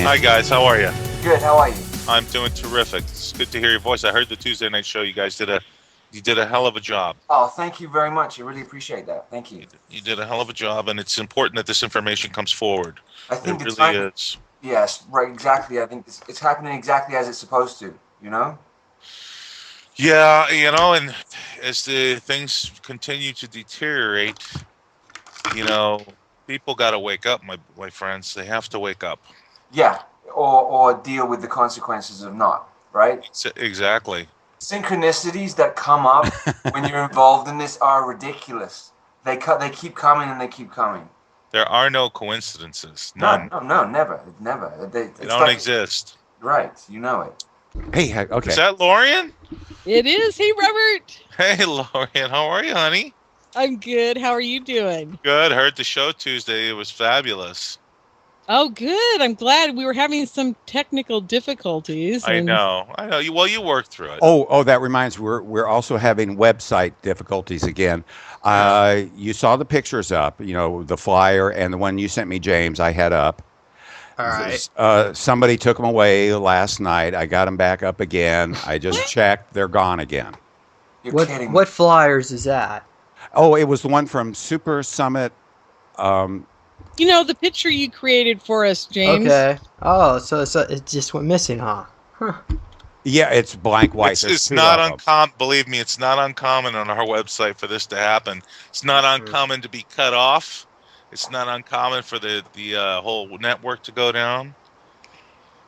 Hi guys, how are you? Good. How are you? I'm doing terrific. It's good to hear your voice. I heard the Tuesday night show. You guys did a hell of a job. Oh, thank you very much. I really appreciate that. Thank you. You did a hell of a job, and it's important that this information comes forward. I It think the really time. is. Yes, right. Exactly. I think it's happening exactly as it's supposed to. You know. Yeah, and as the things continue to deteriorate, you know, people got to wake up, my friends. They have to wake up. Yeah. Or deal with the consequences of not. Right. Exactly. Synchronicities that come up when you're involved in this are ridiculous. They keep coming and they keep coming. There are no coincidences. No, None. no, no, never, never. They It's don't like exist. right. You know it. Hey, Is okay. that Lorien? It is. Hey, Robert. Hey, Lorien. How are you, honey? I'm good. How are you doing? Good. Heard the show Tuesday. It was fabulous. Oh, good. I'm glad. We were having some technical difficulties. I know. Well, you worked through it. Oh, that reminds me, we're also having website difficulties again. You saw the pictures up, the flyer and the one you sent me, James, I had up. All right. Somebody took them away last night. I got them back up again. I just checked. They're gone again. You're kidding. What flyers is that? Oh, it was the one from Super Summit. The picture you created for us, James. Okay. Oh, so it just went missing, huh? Yeah, it's blank white. It's not uncommon. Believe me, it's not uncommon on our website for this to happen. It's not uncommon to be cut off. It's not uncommon for the whole network to go down.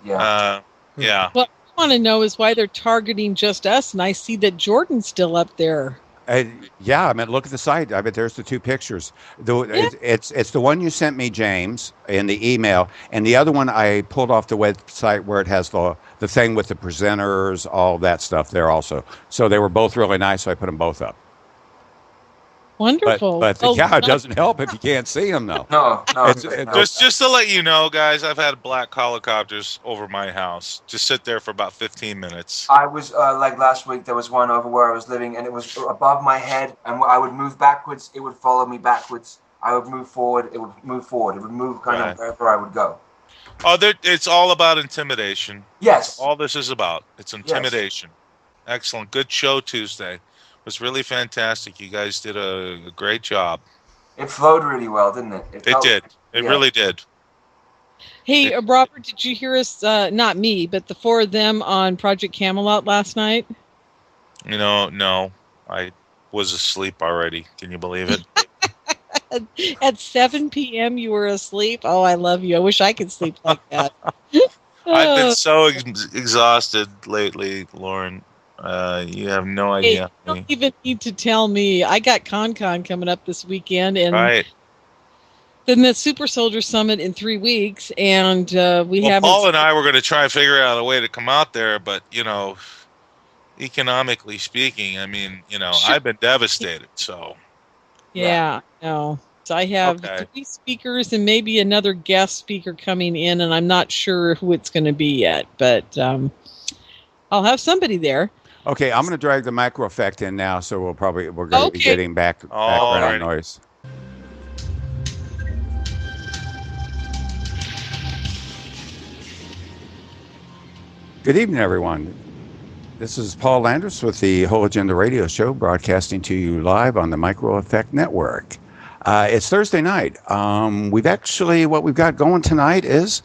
Yeah. Yeah. What I want to know is why they're targeting just us, and I see that Jordan's still up there. Yeah, I mean, look at the site. I bet there's the two pictures. It's the one you sent me, James, in the email, and the other one I pulled off the website where it has the thing with the presenters, all that stuff there also. So they were both really nice, so I put them both up. Wonderful. But it doesn't help if you can't see them, though. No. Just to let you know, guys, I've had black helicopters over my house. Just sit there for about 15 minutes. I was like last week. There was one over where I was living, and it was above my head. And I would move backwards, it would follow me backwards. I would move forward, it would move forward. It would move kind of wherever I would go. Oh, it's all about intimidation. Yes. That's all this is about. It's intimidation. Yes. Excellent. Good show Tuesday. It was really fantastic. You guys did a great job. It flowed really well, didn't it? It did. It really did. Hey, Robert, did you hear us, not me, but the four of them on Project Camelot last night? No. I was asleep already. Can you believe it? At 7 p.m. you were asleep? Oh, I love you. I wish I could sleep like that. I've been so exhausted lately, Lauren. You have no idea. Hey, you don't even need to tell me. I got ConCon coming up this weekend, and then the Super Soldier Summit in 3 weeks, and Paul and I were going to try and figure out a way to come out there, but economically speaking, I mean, sure. I've been devastated. So no. So I have 3 speakers and maybe another guest speaker coming in, and I'm not sure who it's going to be yet, but I'll have somebody there. Okay, I'm going to drag the micro effect in now, so we're going to be getting background noise. Good evening, everyone. This is Paul Landrus with the Whole Agenda Radio Show, broadcasting to you live on the Micro Effect Network. It's Thursday night. What we've got going tonight is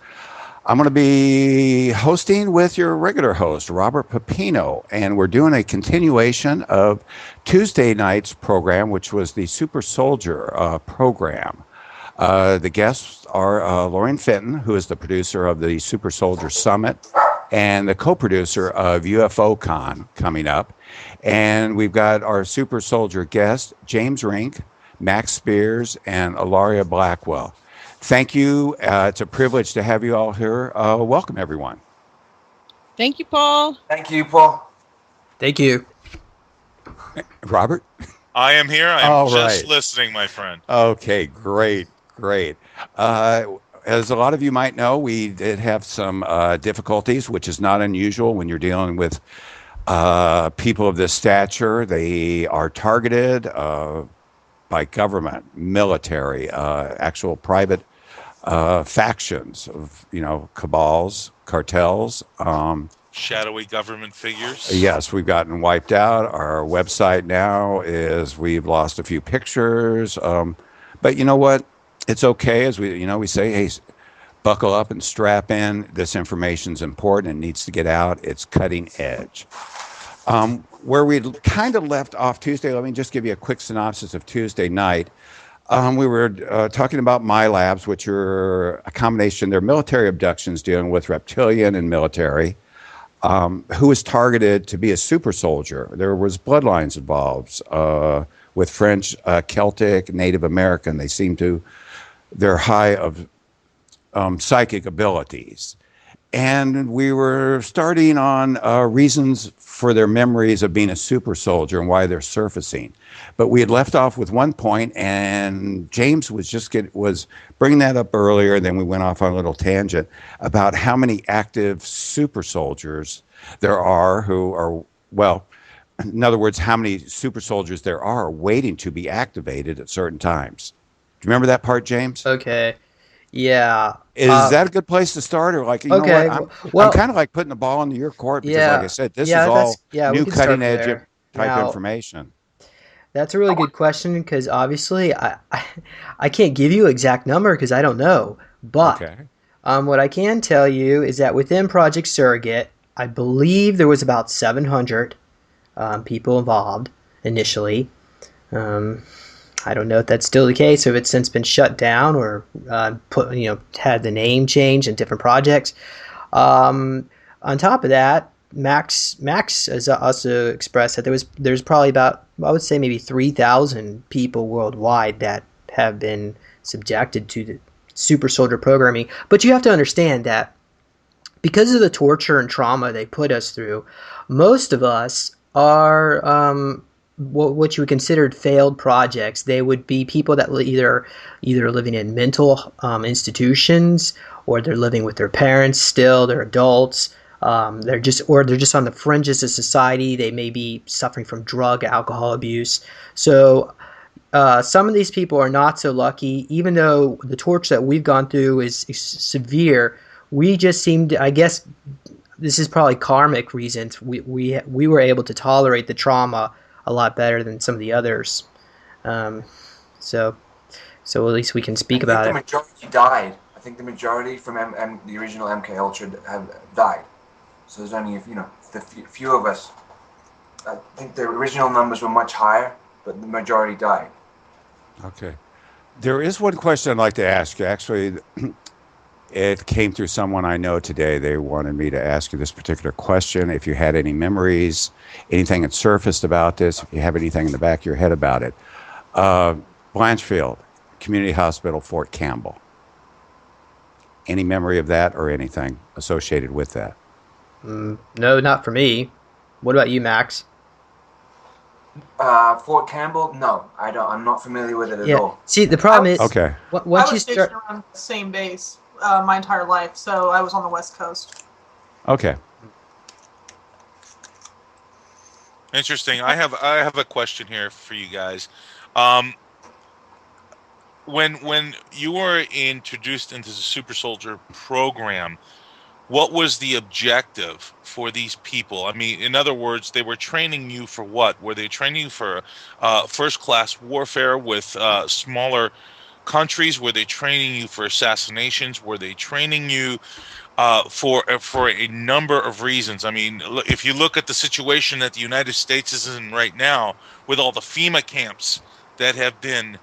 I'm going to be hosting with your regular host, Robert Pepino, and we're doing a continuation of Tuesday night's program, which was the Super Soldier program. The guests are Lorien Fenton, who is the producer of the Super Soldier Summit and the co-producer of UFOCon coming up. And we've got our Super Soldier guests, James Rink, Max Spiers, and Alara Blackwell. Thank you. It's a privilege to have you all here. Welcome, everyone. Thank you, Paul. Thank you, Paul. Thank you. Robert? I am here. I'm just listening, my friend. Okay, great. As a lot of you might know, we did have some difficulties, which is not unusual when you're dealing with people of this stature. They are targeted by government, military, actual private factions of, cabals, cartels. Shadowy government figures. Yes, we've gotten wiped out. Our website now we've lost a few pictures. But you know what? It's okay, as we say, hey, buckle up and strap in. This information's important. It needs to get out. It's cutting edge. Where we kind of left off Tuesday, let me just give you a quick synopsis of Tuesday night. We were talking about Milabs, which are a combination. They're military abductions dealing with reptilian and military. Who was targeted to be a super soldier. There was bloodlines involved with French, Celtic, Native American. They're high of psychic abilities. And we were starting on reasons for their memories of being a super soldier and why they're surfacing. But we had left off with one point, and James was bringing that up earlier. Then we went off on a little tangent about how many active super soldiers there are who are, well, in other words, how many super soldiers there are waiting to be activated at certain times. Do you remember that part, James? Okay. Yeah. Is that a good place to start, or know what? I'm kind of like putting the ball into your court because, like I said, this is all new cutting edge type information. That's a really good question because obviously I can't give you an exact number because I don't know. But what I can tell you is that within Project Surrogate, I believe there was about 700 people involved initially. I don't know if that's still the case or if it's since been shut down or had the name changed in different projects. On top of that, Max has also expressed that there's probably about, I would say, maybe 3,000 people worldwide that have been subjected to the super soldier programming. But you have to understand that because of the torture and trauma they put us through, most of us are what you would consider failed projects. They would be people that either living in mental institutions, or they're living with their parents still. They're adults. They're just on the fringes of society. They may be suffering from drug, alcohol abuse. So some of these people are not so lucky. Even though the torture that we've gone through is severe, we just seem to, I guess, this is probably karmic reasons. We were able to tolerate the trauma a lot better than some of the others. So at least we can speak about it. The majority died. I think the majority from the original MK Ultra have died. So there's only the few of us. I think the original numbers were much higher, but the majority died. Okay. There is one question I'd like to ask you. Actually, it came through someone I know today. They wanted me to ask you this particular question. If you had any memories, anything that surfaced about this, if you have anything in the back of your head about it. Blanchfield, Community Hospital, Fort Campbell. Any memory of that or anything associated with that? No, not for me. What about you, Max? Fort Campbell? No, I don't. I'm not familiar with it at all. See, the problem is, once I was stationed around the same base my entire life, so I was on the West Coast. Okay. Interesting. I have a question here for you guys. When you were introduced into the Super Soldier program, what was the objective for these people? I mean, in other words, they were training you for what? Were they training you for first-class warfare with smaller countries? Were they training you for assassinations? Were they training you for a number of reasons? I mean, if you look at the situation that the United States is in right now, with all the FEMA camps that have been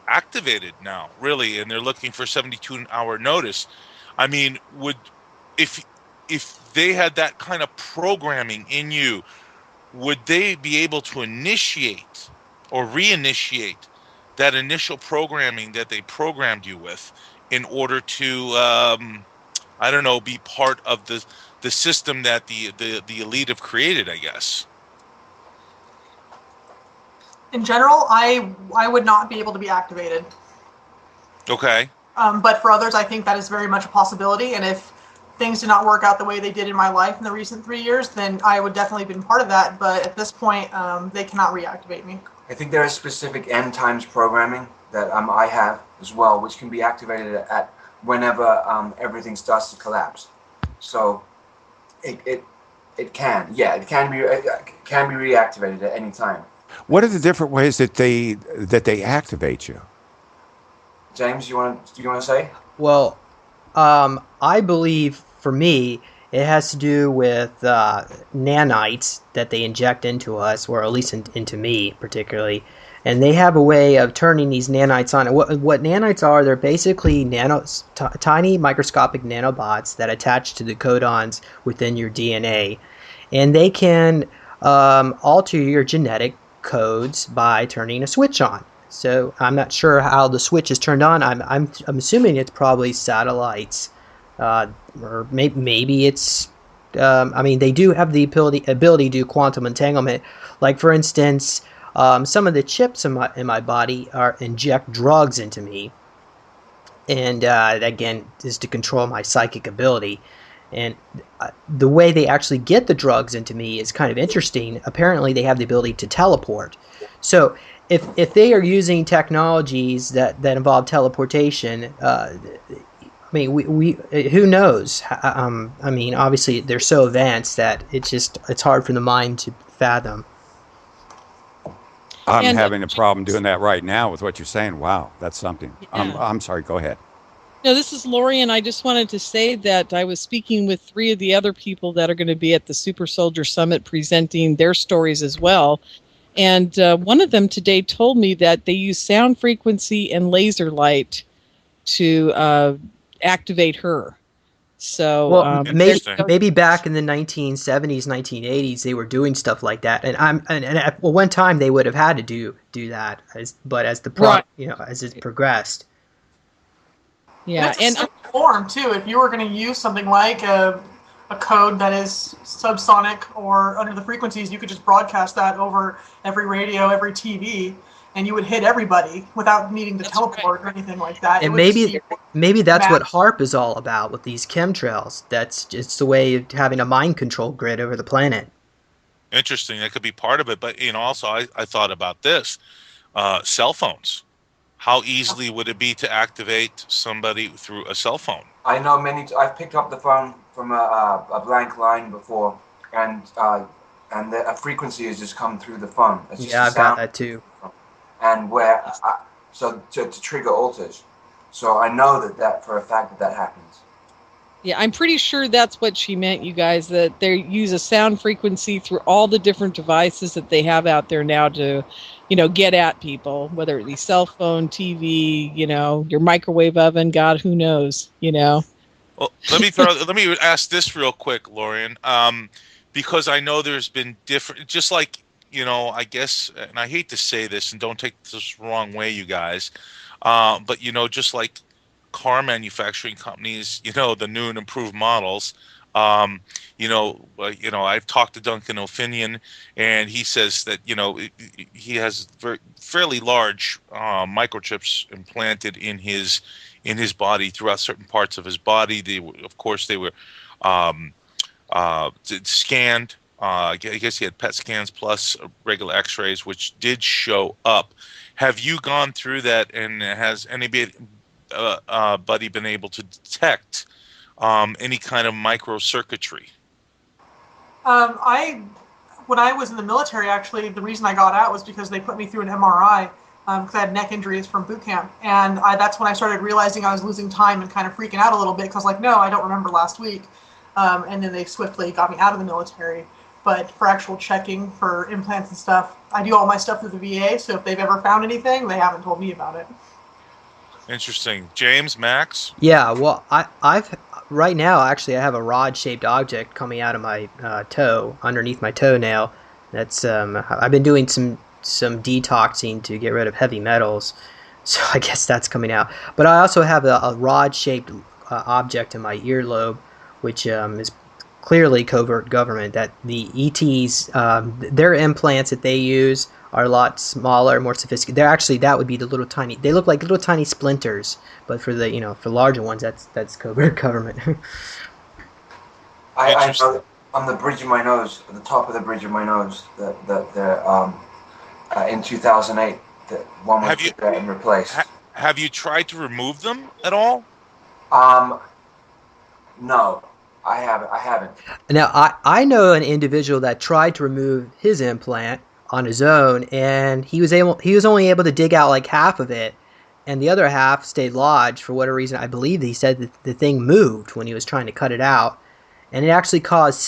activated now, really, and they're looking for 72-hour notice. I mean, if they had that kind of programming in you, would they be able to initiate or reinitiate that initial programming that they programmed you with in order to, be part of the system that the elite have created, I guess? In general, I would not be able to be activated. Okay. But for others, I think that is very much a possibility. And if things did not work out the way they did in my life in the recent 3 years, then I would definitely have been part of that. But at this point, they cannot reactivate me. I think there is specific end times programming that I have as well, which can be activated at whenever everything starts to collapse. So it can be reactivated at any time. What are the different ways that they activate you? James, do you want to say? Well, I believe for me, it has to do with nanites that they inject into us, or at least into me particularly. And they have a way of turning these nanites on. What nanites are, they're basically tiny microscopic nanobots that attach to the codons within your DNA. And they can alter your genetic codes by turning a switch on. So I'm not sure how the switch is turned on. I'm assuming it's probably satellites, or maybe it's. I mean, they do have the ability to do quantum entanglement. Like for instance, some of the chips in my body inject drugs into me, and again is to control my psychic ability. And the way they actually get the drugs into me is kind of interesting. Apparently, they have the ability to teleport. So if they are using technologies that involve teleportation, I mean, we who knows? I mean, obviously they're so advanced that it's hard for the mind to fathom. I'm having a problem doing that right now with what you're saying. Wow, that's something. Yeah. I'm sorry. Go ahead. No, this is Lorien. I just wanted to say that I was speaking with 3 of the other people that are going to be at the Super Soldier Summit presenting their stories as well. And one of them today told me that they use sound frequency and laser light to activate her. So well, maybe back in the 1970s, 1980s, they were doing stuff like that. And at one time they would have had to do that, but as the as it progressed. Yeah, and it's a form too. If you were going to use something like a code that is subsonic or under the frequencies, you could just broadcast that over every radio, every TV, and you would hit everybody without needing to teleport or anything like that. And maybe that's what HAARP is all about with these chemtrails. It's the way of having a mind control grid over the planet. Interesting. That could be part of it. But also I thought about this. Cell phones. How easily would it be to activate somebody through a cell phone? I know I've picked up the phone from a blank line before, and a frequency has just come through the phone. It's just I've got that too. And to trigger alters, so I know that for a fact that happens. Yeah, I'm pretty sure that's what she meant, you guys, that they use a sound frequency through all the different devices that they have out there now to, get at people, whether it be cell phone, TV, your microwave oven, God, who knows, Well, let me ask this real quick, Lorien, because I know there's been different, just like, I guess, and I hate to say this and don't take this the wrong way, you guys, but, just like car manufacturing companies, the new and improved models, I've talked to Duncan O'Finian, and he says that he has fairly large microchips implanted in his body throughout certain parts of his body. They were scanned. I guess he had PET scans plus regular X-rays, which did show up. Have you gone through that, and has anybody been able to detect any kind of microcircuitry? When I was in the military, actually, the reason I got out was because they put me through an MRI because I had neck injuries from boot camp. And that's when I started realizing I was losing time and kind of freaking out a little bit because I was like, no, I don't remember last week. And then they swiftly got me out of the military. But for actual checking for implants and stuff, I do all my stuff through the VA. So if they've ever found anything, they haven't told me about it. Interesting. James, Max? Yeah, well, I've right now, actually, I have a rod-shaped object coming out of my toe, underneath my toenail. That's I've been doing some detoxing to get rid of heavy metals, so I guess that's coming out. But I also have a rod-shaped object in my earlobe, which is clearly covert government. That the ETs, their implants that they use are a lot smaller, more sophisticated. That would be the little tiny. They look like little tiny splinters, but for the for larger ones, that's covert government. I know on the bridge of my nose, at the top of the bridge of my nose, that in 2008 one was put there and replaced. Have you tried to remove them at all? No, I haven't. Now, I know an individual that tried to remove his implant on his own, and he was only able to dig out like half of it, and the other half stayed lodged for whatever reason. I believe he said that the thing moved when he was trying to cut it out, and it actually caused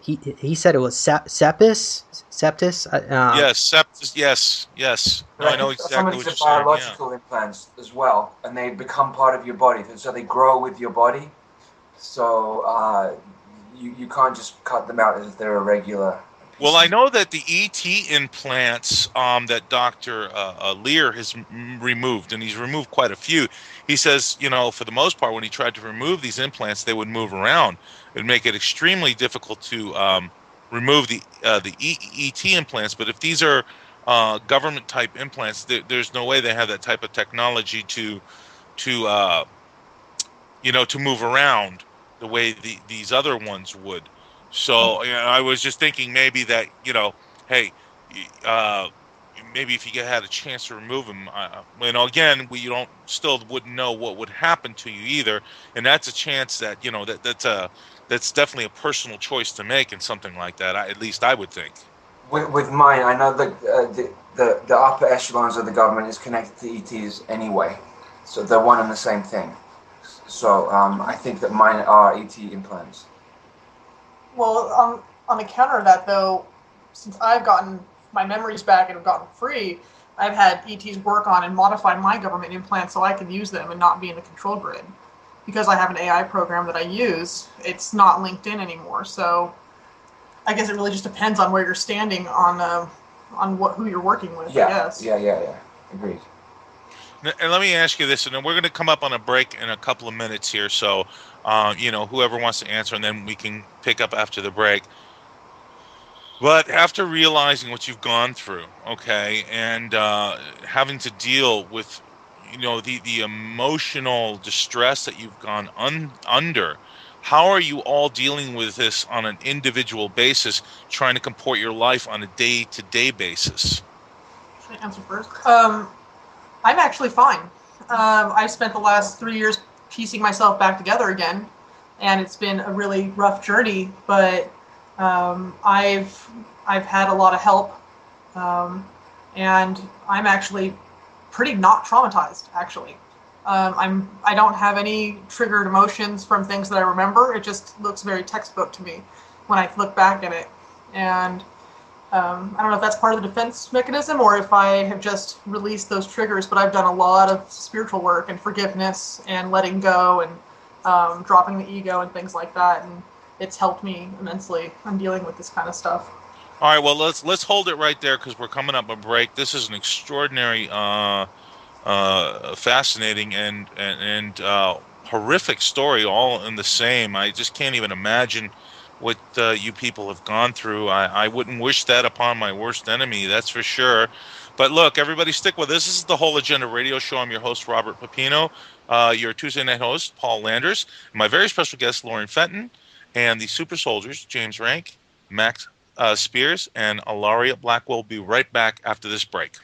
he said it was septis. Yes, septis. Yes. No, I know exactly what you're saying. Biological implants as well, and they become part of your body, so they grow with your body. So you can't just cut them out as if they're a regular. Well, I know that the ET implants that Dr. Lear has removed, and he's removed quite a few. He says, for the most part, when he tried to remove these implants, they would move around. It would make it extremely difficult to remove the ET implants. But if these are government type implants, there's no way they have that type of technology to move around the way these other ones would. So I was just thinking maybe that hey, maybe if you had a chance to remove them, again, you wouldn't know what would happen to you either, and that's a chance that that's definitely a personal choice to make in something like that. At least I would think. With mine, I know the upper echelons of the government is connected to ETs anyway, so they're one and the same thing. So I think that mine are ET implants. Well, on the counter of that, though, since I've gotten my memories back and have gotten free, I've had ETs work on and modify my government implants so I can use them and not be in the control grid. Because I have an AI program that I use, it's not linked in anymore. So I guess it really just depends on where you're standing on who you're working with, yeah, I guess. Yeah. Agreed. And let me ask you this, and then we're going to come up on a break in a couple of minutes here. So, whoever wants to answer, and then we can pick up after the break. But after realizing what you've gone through, okay, and having to deal with, the emotional distress that you've gone under, how are you all dealing with this on an individual basis, trying to comport your life on a day-to-day basis? Should I answer first? I'm actually fine. I've spent the last 3 years piecing myself back together again, and it's been a really rough journey. But I've had a lot of help, and I'm actually pretty not traumatized. Actually, I don't have any triggered emotions from things that I remember. It just looks very textbook to me when I look back at it, and I don't know if that's part of the defense mechanism or if I have just released those triggers, but I've done a lot of spiritual work and forgiveness and letting go and dropping the ego and things like that, and it's helped me immensely in dealing with this kind of stuff. All right, well, let's hold it right there because we're coming up a break. This is an extraordinary, fascinating and horrific story, all in the same. I just can't even imagine what you people have gone through. I wouldn't wish that upon my worst enemy, that's for sure. But look, everybody stick with us. This is the Whole Agenda Radio Show. I'm your host, Robert Pepino, your Tuesday night host, Paul Landrus, my very special guest, Lorien Fenton, and the super soldiers, James Rink, Max Spiers, and Alara Blackwell. Will be right back after this break.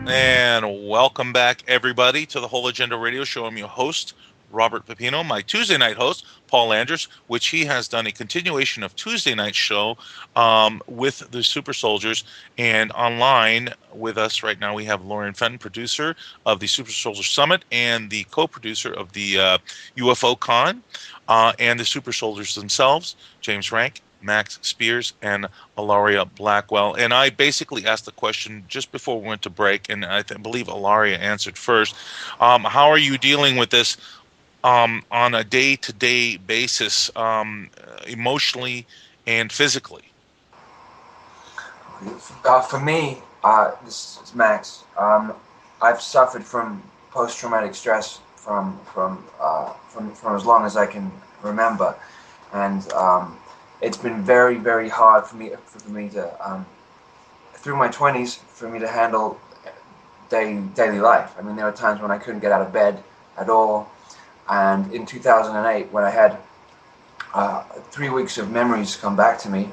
And welcome back, everybody, to the Whole Agenda Radio Show. I'm your host, Robert Pepino, my Tuesday night host, Paul Landrus, which he has done a continuation of Tuesday night show with the Super Soldiers. And online with us right now, we have Lorien Fenton, producer of the Super Soldier Summit and the co-producer of the UFO Con, and the Super Soldiers themselves, James Rink, Max Spiers, and Alara Blackwell. And I basically asked the question just before we went to break, and I believe Alara answered first. How are you dealing with this on a day-to-day basis, emotionally and physically? For me, this is Max. I've suffered from post-traumatic stress from as long as I can remember, and it's been very, very hard for me to through my 20s for me to handle daily life. I mean, there were times when I couldn't get out of bed at all. And in 2008, when I had 3 weeks of memories come back to me,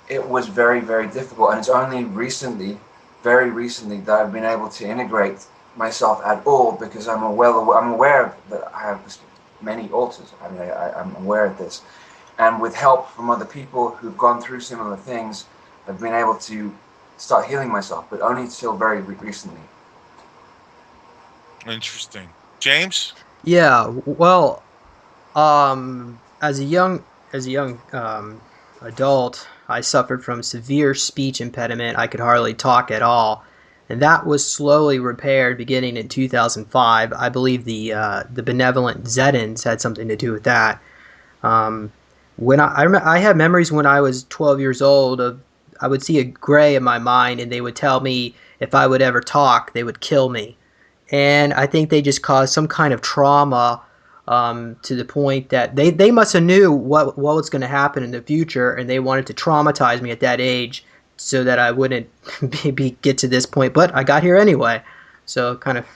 it was very, very difficult. And it's only recently, very recently, that I've been able to integrate myself at all, because I'm aware that I have many alters. I mean, I'm aware of this. And with help from other people who've gone through similar things, I've been able to start healing myself, but only until very recently. Interesting. James? Yeah, well, as a young adult, I suffered from severe speech impediment. I could hardly talk at all, and that was slowly repaired beginning in 2005. I believe the benevolent Zedans had something to do with that. When I have memories when I was 12 years old of I would see a gray in my mind, and they would tell me if I would ever talk, they would kill me. And I think they just caused some kind of trauma, to the point that they must have knew what was going to happen in the future, and they wanted to traumatize me at that age so that I wouldn't maybe get to this point. But I got here anyway, so it kind of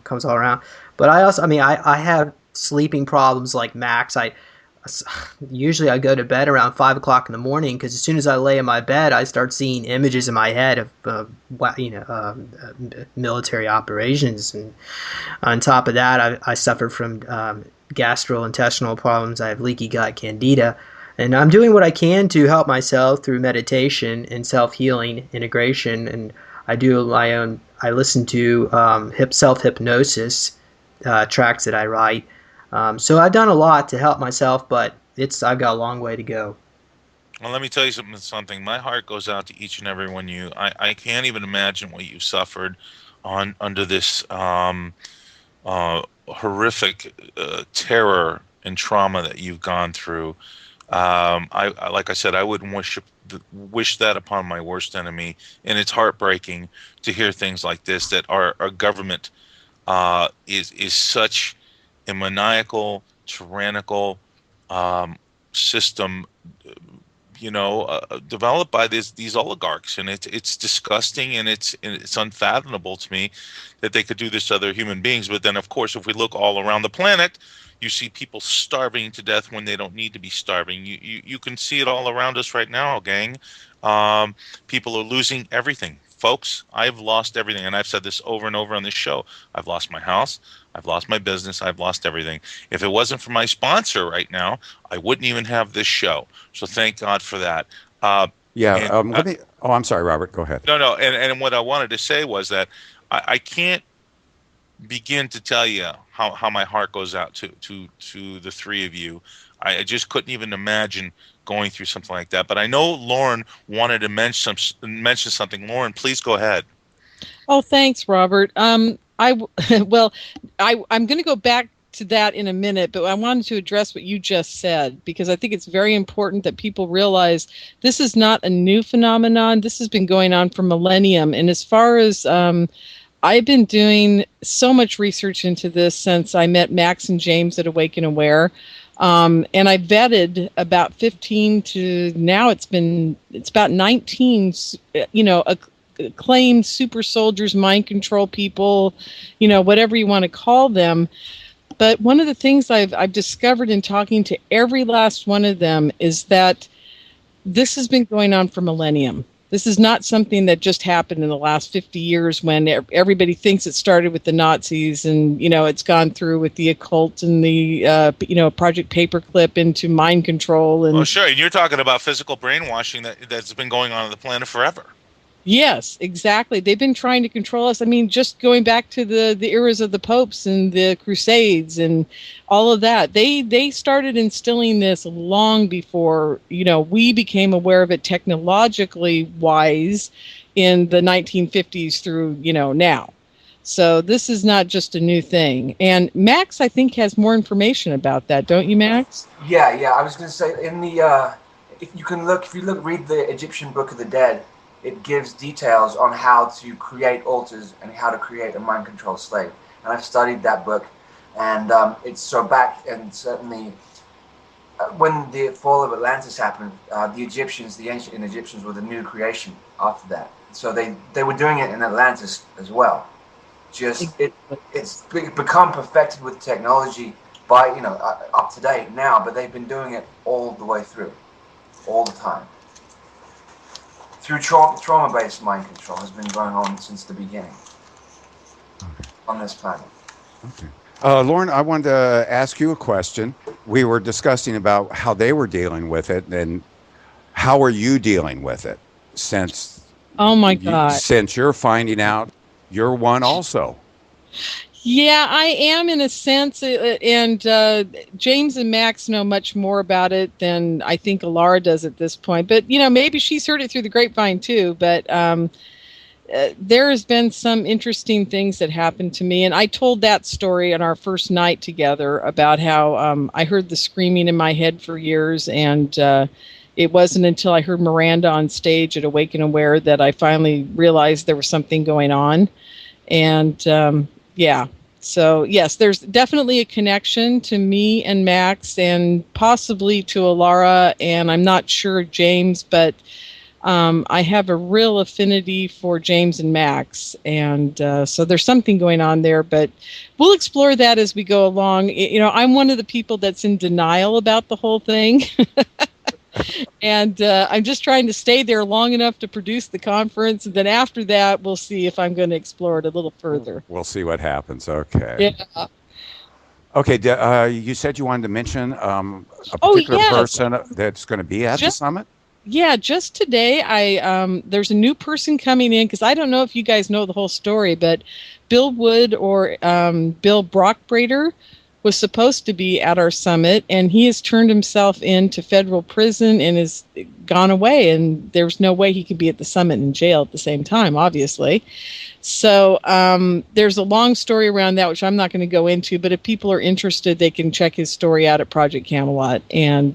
comes all around. But I have sleeping problems like Max. Usually I go to bed around 5 o'clock in the morning, because as soon as I lay in my bed, I start seeing images in my head of military operations. And on top of that, I suffer from gastrointestinal problems. I have leaky gut, candida, and I'm doing what I can to help myself through meditation and self-healing integration. And I do my own. I listen to self-hypnosis tracks that I write. So I've done a lot to help myself, but I've got a long way to go. Well, let me tell you something. My heart goes out to each and every one of you. I can't even imagine what you suffered under this horrific terror and trauma that you've gone through. Like I said, I wouldn't wish that upon my worst enemy, and it's heartbreaking to hear things like this. That our government is such a maniacal, tyrannical system, developed by these oligarchs, and it's disgusting, and it's unfathomable to me that they could do this to other human beings. But then, of course, if we look all around the planet, you see people starving to death when they don't need to be starving. You can see it all around us right now, gang. People are losing everything. Folks, I've lost everything, and I've said this over and over on this show. I've lost my house. I've lost my business. I've lost everything. If it wasn't for my sponsor right now, I wouldn't even have this show. So thank God for that. Let me. Oh, I'm sorry, Robert. Go ahead. No. And what I wanted to say was that I can't begin to tell you how my heart goes out to the three of you. I just couldn't even imagine going through something like that. But I know Lauren wanted to mention something. Lauren, please go ahead. Oh, thanks, Robert. I'm going to go back to that in a minute, but I wanted to address what you just said, because I think it's very important that people realize this is not a new phenomenon. This has been going on for millennium. And as far as I've been doing so much research into this since I met Max and James at Awake and Aware. And I vetted about 15 to now it's about 19, acclaimed super soldiers, mind control people, whatever you want to call them. But one of the things I've discovered in talking to every last one of them is that this has been going on for millennium. This is not something that just happened in the last 50 years when everybody thinks it started with the Nazis, and, it's gone through with the occult and the, Project Paperclip into mind control. And sure. And you're talking about physical brainwashing that's been going on the planet forever. Yes, exactly. They've been trying to control us. I mean, just going back to the eras of the popes and the Crusades and all of that. They started instilling this long before, we became aware of it technologically wise in the 1950s through, now. So this is not just a new thing. And Max, I think, has more information about that, don't you, Max? Yeah. I was going to say in the if you read the Egyptian Book of the Dead, it gives details on how to create alters and how to create a mind control slave. And I've studied that book, and it's so back, and certainly when the fall of Atlantis happened, the ancient Egyptians were the new creation after that. So they were doing it in Atlantis as well. It's become perfected with technology by, up to date now, but they've been doing it all the way through, all the time. through trauma-based mind control has been going on since the beginning on this planet. Okay. Lauren, I wanted to ask you a question. We were discussing about how they were dealing with it, and how are you dealing with it since? Oh my God! Since you're finding out you're one also. Yeah, I am in a sense, and James and Max know much more about it than I think Alara does at this point. But maybe she's heard it through the grapevine too. But there has been some interesting things that happened to me, and I told that story on our first night together about how I heard the screaming in my head for years, and it wasn't until I heard Miranda on stage at Awake and Aware that I finally realized there was something going on. And yeah, so yes, there's definitely a connection to me and Max, and possibly to Alara, and I'm not sure James, but I have a real affinity for James and Max, and so there's something going on there, but we'll explore that as we go along. I'm one of the people that's in denial about the whole thing. And I'm just trying to stay there long enough to produce the conference, and then after that, we'll see if I'm going to explore it a little further. We'll see what happens. Okay. Yeah. Okay. You said you wanted to mention a particular person that's going to be at the summit? Yeah, just today, there's a new person coming in, because I don't know if you guys know the whole story, but Bill Wood or Bill Brockbrader was supposed to be at our summit, and he has turned himself into federal prison and has gone away, and there's no way he could be at the summit and jail at the same time, obviously. So there's a long story around that, which I'm not going to go into, but if people are interested, they can check his story out at Project Camelot and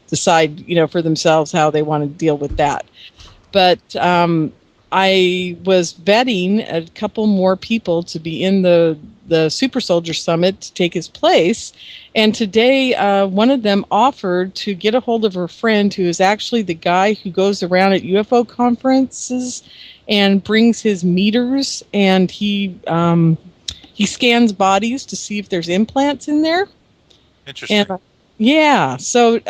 decide, for themselves how they want to deal with that. But I was vetting a couple more people to be in the Super Soldier Summit to take his place. And today, one of them offered to get a hold of her friend, who is actually the guy who goes around at UFO conferences and brings his meters, and he scans bodies to see if there's implants in there. Interesting. And, yeah. So,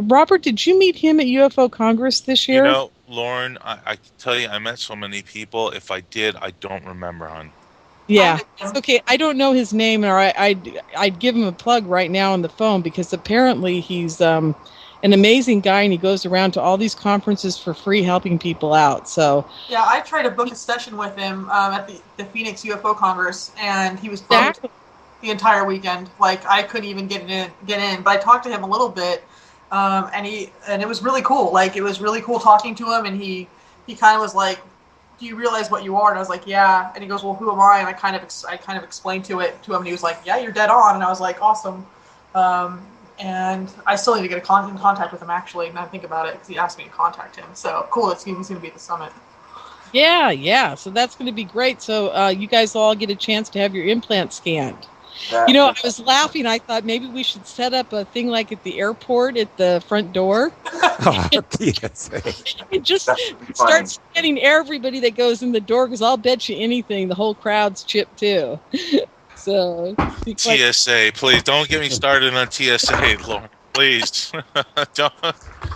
Robert, did you meet him at UFO Congress this year? Lauren, I can tell you, I met so many people. If I did, I don't remember, hon. Yeah. Okay. I don't know his name, or I'd give him a plug right now on the phone, because apparently he's an amazing guy, and he goes around to all these conferences for free, helping people out. So yeah, I tried to book a session with him at the Phoenix UFO Congress, and he was booked the entire weekend. Like, I couldn't even get in. But I talked to him a little bit. And it was really cool. Like, it was really cool talking to him, and he kind of was like, "Do you realize what you are?" And I was like, "Yeah." And he goes, "Well, who am I?" And I kind of explained to him, and he was like, "Yeah, you're dead on." And I was like, "Awesome." And I still need to get in contact with him, actually. Now I think about it, because he asked me to contact him. So cool. He's going to be at the summit. Yeah. So that's going to be great. So you guys all get a chance to have your implants scanned. I was laughing. I thought maybe we should set up a thing like at the airport at the front door. And just start scanning everybody that goes in the door, because I'll bet you anything the whole crowd's chipped too. So TSA, please don't get me started on TSA, Lauren. Please. Don't.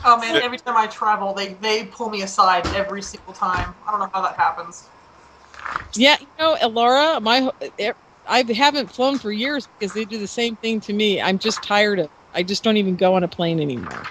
Oh man, every time I travel, they pull me aside every single time. I don't know how that happens. Yeah, Alara, I haven't flown for years because they do the same thing to me. I'm just tired of it. I just don't even go on a plane anymore.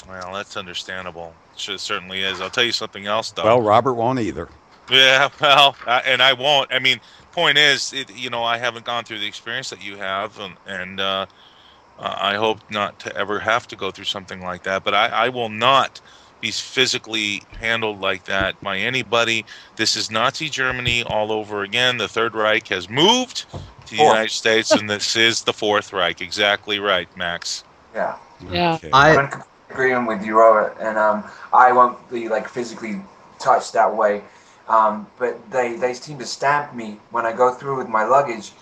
Well, that's understandable. It certainly is. I'll tell you something else, though. Well, Robert won't either. Yeah, well, and I won't. I mean, point is, I haven't gone through the experience that you have, and I hope not to ever have to go through something like that. But I will not be physically handled like that by anybody. This is Nazi Germany all over again. The Third Reich has moved to the United States, and this is the Fourth Reich. Exactly right, Max. Yeah. Okay. I'm in agreement with you, Robert, and I won't be physically touched that way. But they seem to stamp me when I go through with my luggage.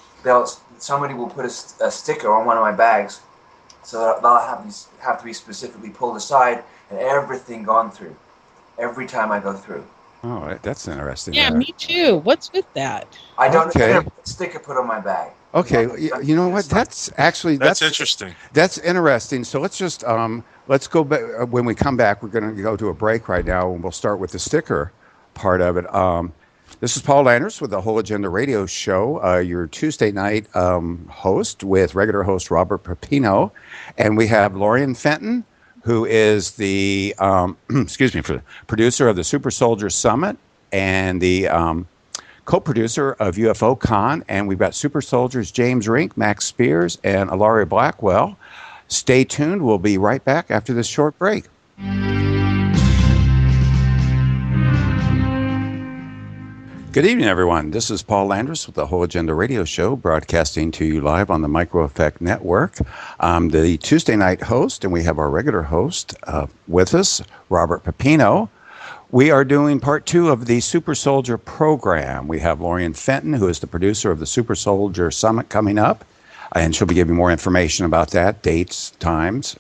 Somebody will put a sticker on one of my bags, so they'll have to be specifically pulled aside, and everything gone through every time I go through. Oh, that's interesting. Yeah, me too. What's with that? I don't get a sticker put on my bag. Okay, you know what? That's interesting. That's interesting. So let's go back. When we come back, we're going to go to a break right now, and we'll start with the sticker part of it. This is Paul Landrus with the Whole Agenda Radio Show, your Tuesday night host with regular host Robert Pepino, and we have Lorien Fenton, who is the producer of the Super Soldier Summit and the co-producer of UFO Con, and we've got Super Soldiers James Rink, Max Spiers, and Alara Blackwell. Stay tuned. We'll be right back after this short break. Good evening, everyone. This is Paul Landrus with the Whole Agenda Radio Show, broadcasting to you live on the Micro Effect Network. I'm the Tuesday night host, and we have our regular host with us, Robert Pepino. We are doing part 2 of the Super Soldier program. We have Lorien Fenton, who is the producer of the Super Soldier Summit coming up, and she'll be giving more information about that, dates, times,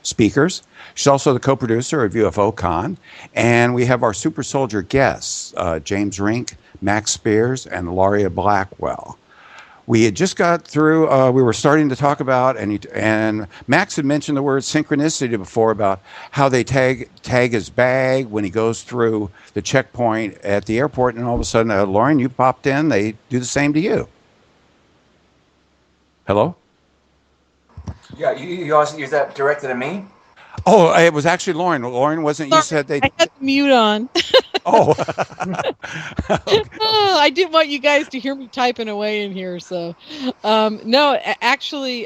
speakers. She's also the co-producer of UFO Con, and we have our Super Soldier guests, James Rink, Max Spiers, and Alara Blackwell. We had just got through, we were starting to talk about, and Max had mentioned the word synchronicity before, about how they tag his bag when he goes through the checkpoint at the airport, and all of a sudden, Lorien, you popped in, they do the same to you. Hello? Yeah, you also, is that directed at me? Oh, it was actually Lorien. Lorien, wasn't you said they... I had the mute on. Oh. Okay. I didn't want you guys to hear me typing away in here. So, no, actually,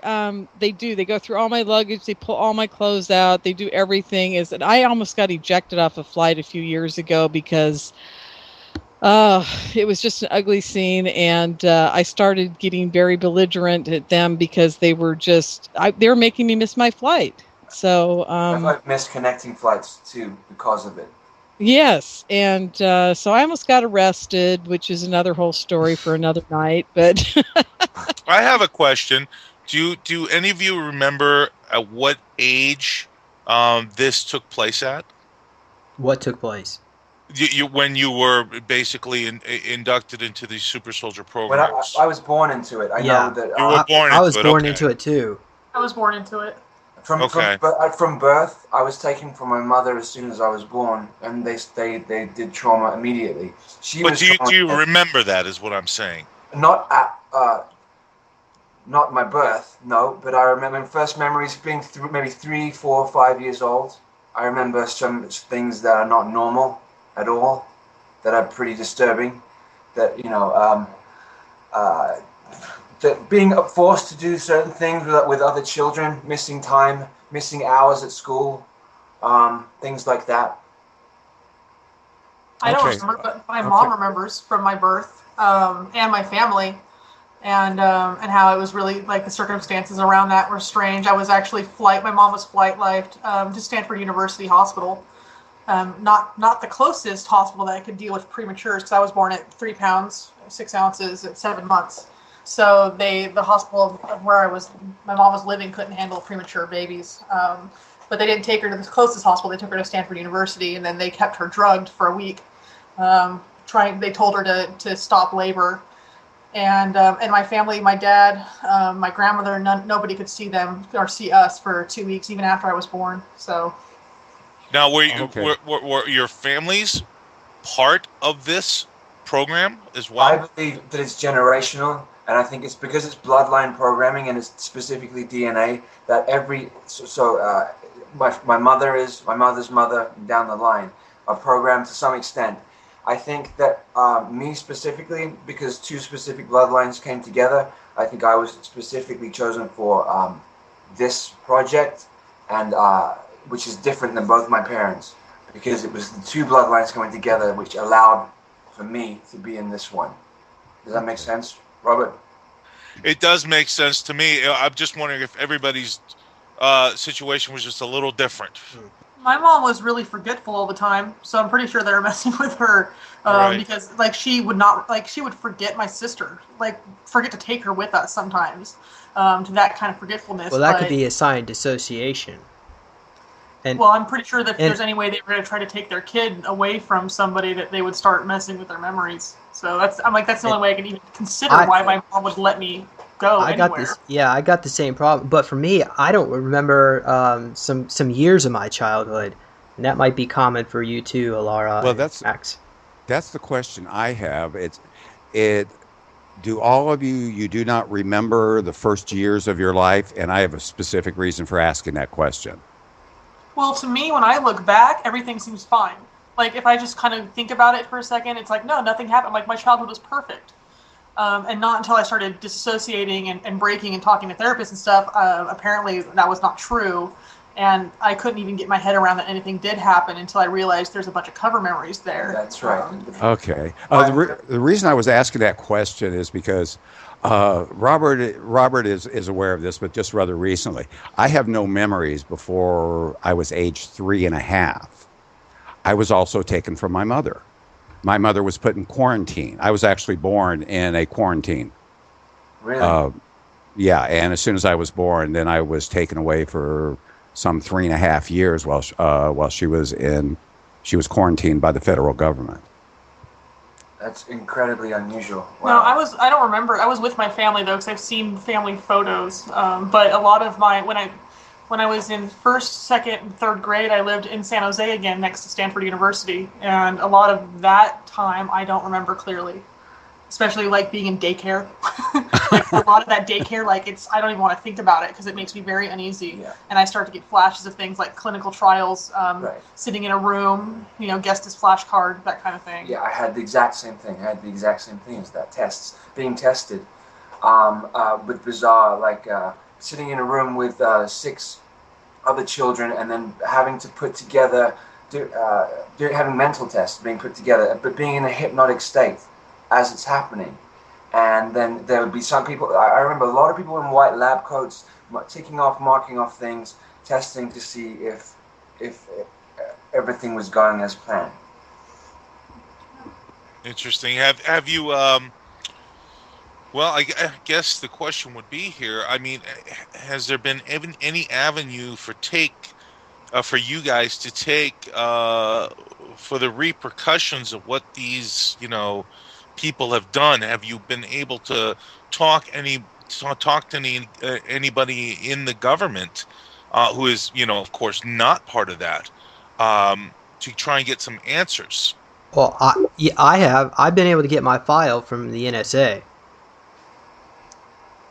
they do. They go through all my luggage. They pull all my clothes out. They do everything. I almost got ejected off a flight a few years ago because it was just an ugly scene. And I started getting very belligerent at them because they were making me miss my flight. So I've missed connecting flights too because of it. Yes, and so I almost got arrested, which is another whole story for another night. But I have a question. Do any of you remember at what age this took place at? What took place? When you were basically inducted into the Super Soldier program. When I was born into it. I know that you were born. I was born into it too. I was born into it. From birth, I was taken from my mother as soon as I was born, and they did trauma immediately. Do you remember that? Is what I'm saying. Not my birth, no. But I remember first memories being maybe 3, 4, 5 years old. I remember some things that are not normal at all, that are pretty disturbing. That that being forced to do certain things with other children, missing time, missing hours at school, things like that. I don't remember, but my mom remembers from my birth and my family, and how it was really like the circumstances around that were strange. I was actually my mom was flight lifed to Stanford University Hospital, not the closest hospital that I could deal with prematures, because I was born at 3 pounds 6 ounces at 7 months. So the hospital where my mom was living couldn't handle premature babies. But they didn't take her to the closest hospital. They took her to Stanford University, and then they kept her drugged for a week. They told her to stop labor. And my family, my dad, my grandmother, nobody could see them or see us for 2 weeks, even after I was born. So. Now, were your families part of this program as well? I believe that it's generational. And I think it's because it's bloodline programming and it's specifically DNA that my mother's mother down the line are programmed to some extent. I think that me specifically, because 2 specific bloodlines came together, I think I was specifically chosen for this project, and which is different than both my parents, because it was the 2 bloodlines coming together which allowed for me to be in this one. Does that make sense, Robert? It does make sense to me. I'm just wondering if everybody's situation was just a little different. My mom was really forgetful all the time, so I'm pretty sure they were messing with her because she would forget my sister, forget to take her with us sometimes, to that kind of forgetfulness. Well, that could be assigned dissociation. I'm pretty sure that if there's any way they were going to try to take their kid away from somebody, that they would start messing with their memories. So that's the only way I can even consider why my mom would let me go I anywhere. got this. Yeah, I got the same problem. But for me, I don't remember some years of my childhood, and that might be common for you too, Alara Well, and Max. that's the question I have. It do all of you do not remember the first years of your life? And I have a specific reason for asking that question. Well, to me, when I look back, everything seems fine. Like, if I just kind of think about it for a second, it's like, no, nothing happened. Like, my childhood was perfect. And not until I started disassociating and breaking and talking to therapists and stuff, apparently that was not true. And I couldn't even get my head around that anything did happen until I realized there's a bunch of cover memories there. That's right. Okay. The reason I was asking that question is because Robert is aware of this, but just rather recently. I have no memories before I was age 3.5. I was also taken from my mother. My mother was put in quarantine. I was actually born in a quarantine. Really? Yeah, and as soon as I was born, then I was taken away for some 3.5 years while she was quarantined by the federal government. That's incredibly unusual. Wow. Wow. No, I don't remember. I was with my family though, because I've seen family photos. But a lot of when I was in first, second, and third grade, I lived in San Jose again, next to Stanford University, and a lot of that time I don't remember clearly. Especially like being in daycare. Like a lot of that daycare, like I don't even want to think about it because it makes me very uneasy. Yeah. And I start to get flashes of things like clinical trials, Right. sitting in a room, guest as flashcard, that kind of thing. Yeah, I had the exact same thing. As that. Tests, being tested, with bizarre, like sitting in a room with 6 other children and then having to put together, having mental tests being put together, but being in a hypnotic state as it's happening. And then there would be some people, I remember a lot of people in white lab coats, marking off things, testing to see if everything was going as planned. Interesting. Have you? Well, I guess the question would be here. I mean, has there been even any avenue for you guys to take for the repercussions of what these people have done? Have you been able to talk to anybody in the government who is of course not part of that to try and get some answers? Well, I have. I've been able to get my file from the NSA,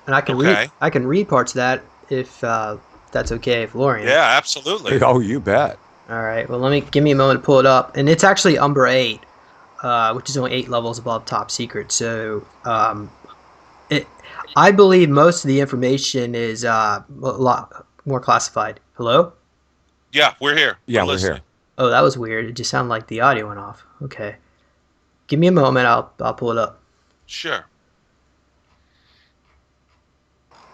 and I can read parts of that if that's okay, if Lorien. Yeah, absolutely. Oh, you bet. All right. Well, give me a moment to pull it up, and it's actually Umber 8, which is only 8 levels above top secret. So, I believe most of the information is a lot more classified. Hello? Yeah, we're here. Yeah, we're here. Oh, that was weird. It just sounded like the audio went off. Okay. Give me a moment. I'll pull it up. Sure.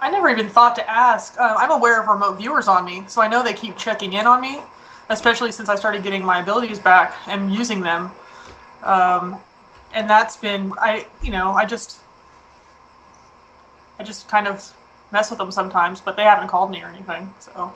I never even thought to ask. I'm aware of remote viewers on me, so I know they keep checking in on me, especially since I started getting my abilities back and using them. And that's been, I just kind of mess with them sometimes, but they haven't called me or anything, so.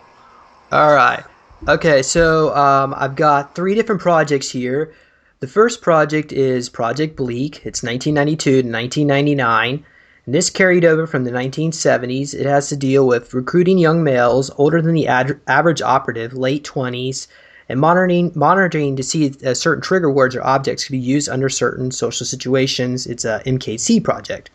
All right. Okay, so I've got 3 different projects here. The first project is Project Bleak. It's 1992 to 1999. And this carried over from the 1970s. It has to deal with recruiting young males older than the average operative, late 20s, and monitoring to see if certain trigger words or objects can be used under certain social situations. It's a MKC project.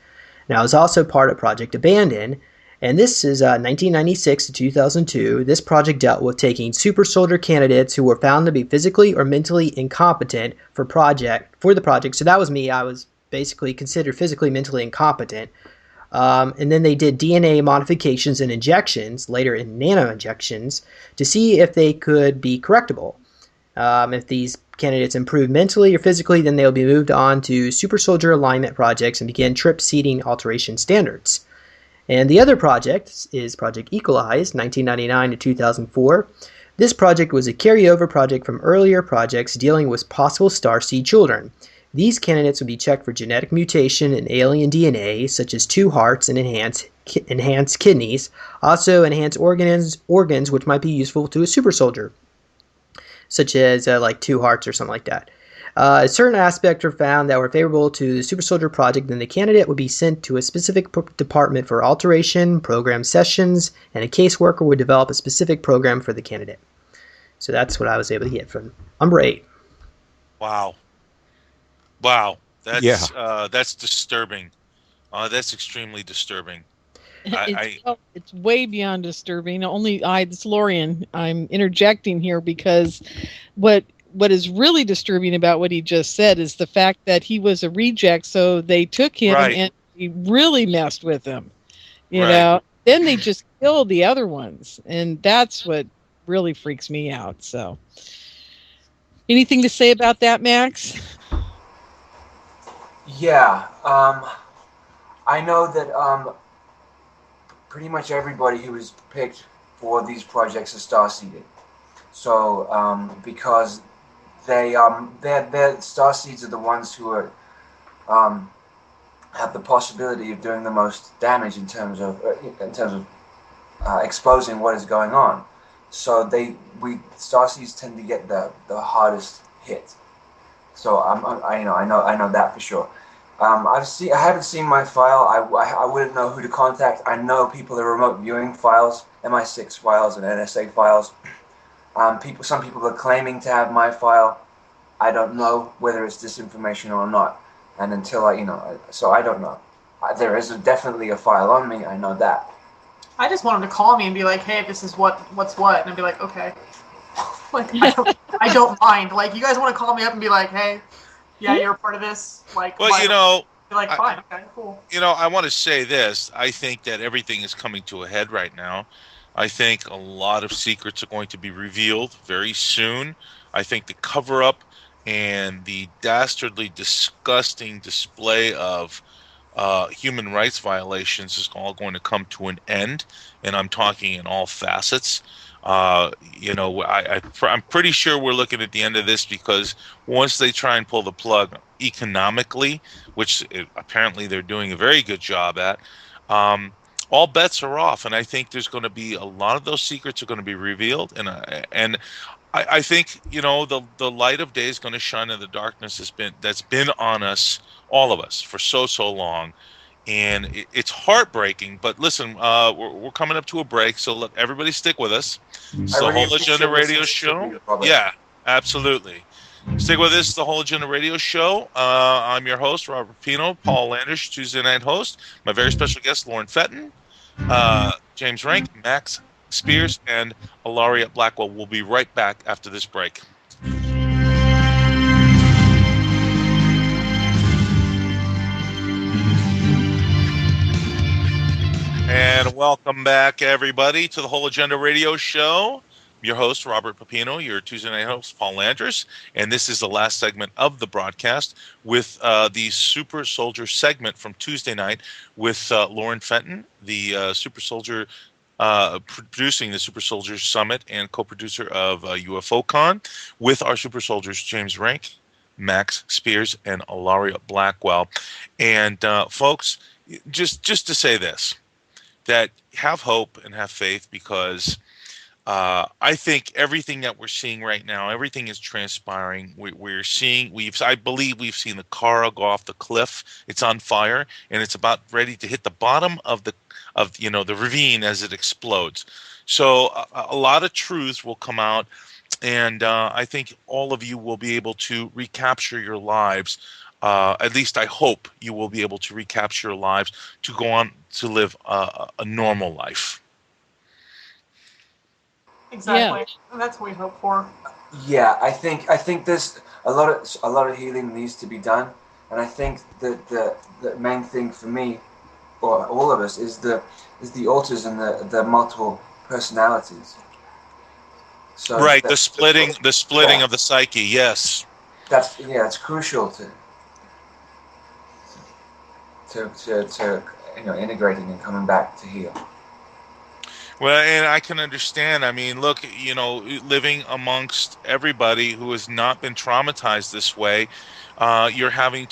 Now, it's also part of Project Abandon. And this is 1996 to 2002. This project dealt with taking super soldier candidates who were found to be physically or mentally incompetent for the project. So that was me. I was basically considered physically, mentally incompetent. And then they did DNA modifications and injections, later in nano injections, to see if they could be correctable. If these candidates improved mentally or physically, then they'll be moved on to super soldier alignment projects and begin trip seeding alteration standards. And the other project is Project Equalize, 1999 to 2004. This project was a carryover project from earlier projects dealing with possible starseed children. These candidates would be checked for genetic mutation in alien DNA, such as 2 hearts and enhanced kidneys, also enhanced organs which might be useful to a super soldier, such as like 2 hearts or something like that. Certain aspects were found that were favorable to the Super Soldier project, then the candidate would be sent to a specific department for alteration, program sessions, and a caseworker would develop a specific program for the candidate. So that's what I was able to get from number 8. Wow. That's disturbing. That's extremely disturbing. It's way beyond disturbing. It's Lorien. I'm interjecting here because what is really disturbing about what he just said is the fact that he was a reject, so they took him and he really messed with him. You know, then they just killed the other ones, and that's what really freaks me out. So, anything to say about that, Max? Yeah, I know that pretty much everybody who was picked for these projects is star-seeded. So because their star seeds are the ones who are have the possibility of doing the most damage in terms of exposing what is going on. So star seeds tend to get the hardest hit. So I know that for sure. I haven't seen my file. I wouldn't know who to contact. I know people that are remote viewing files, MI6 files, and NSA files. Some people are claiming to have my file. I don't know whether it's disinformation or not. And until so I don't know. There is definitely a file on me. I know that. I just want him to call me and be like, "Hey, this is what's what," and I'd be like, "Okay." Like I don't mind. Like, you guys want to call me up and be like, "Hey, yeah, you're a part of this." Like, well, be like, fine, okay, cool. I want to say this. I think that everything is coming to a head right now. I think a lot of secrets are going to be revealed very soon. I think the cover-up and the dastardly, disgusting display of human rights violations is all going to come to an end, and I'm talking in all facets. I'm pretty sure we're looking at the end of this, because once they try and pull the plug economically, which apparently they're doing a very good job at, all bets are off, and I think there's going to be a lot of those secrets are going to be revealed, and I think the light of day is going to shine in the darkness that's been on us, all of us, for so long, and it's heartbreaking. But listen, we're coming up to a break, so let everybody stick with us. It's the Whole Agenda Radio Show. Yeah, absolutely. Stick with us, the Whole Agenda Radio Show. I'm your host, Robert Pino, Paul Landrus, Tuesday night host. My very special guest, Lorien Fenton, James Rink, Max Spiers, and Alara Blackwell. Will be right back after this break. And welcome back, everybody, to the Whole Agenda Radio Show. Your host, Robert Pepino, your Tuesday night host, Paul Landrus, and this is the last segment of the broadcast with the Super Soldier segment from Tuesday night with Lorien Fenton, the Super Soldier, producing the Super Soldier Summit and co-producer of UFOCon, with our Super Soldiers, James Rink, Max Spiers, and Alara Blackwell. And folks, just to say this, that have hope and have faith, because I think everything that we're seeing right now, everything is transpiring. I believe we've seen the car go off the cliff. It's on fire, and it's about ready to hit the bottom of the ravine as it explodes. So a lot of truths will come out, and I think all of you will be able to recapture your lives. At least I hope you will be able to recapture your lives to go on to live a normal life. Exactly. Yeah. That's what we hope for. Yeah, I think there's a lot of healing needs to be done, and I think that the main thing for me, or all of us, is the autism, the multiple personalities. So right, the splitting of the psyche. Yes, that's crucial to integrating and coming back to heal. Well, and I can understand. I mean, look, living amongst everybody who has not been traumatized this way, you're having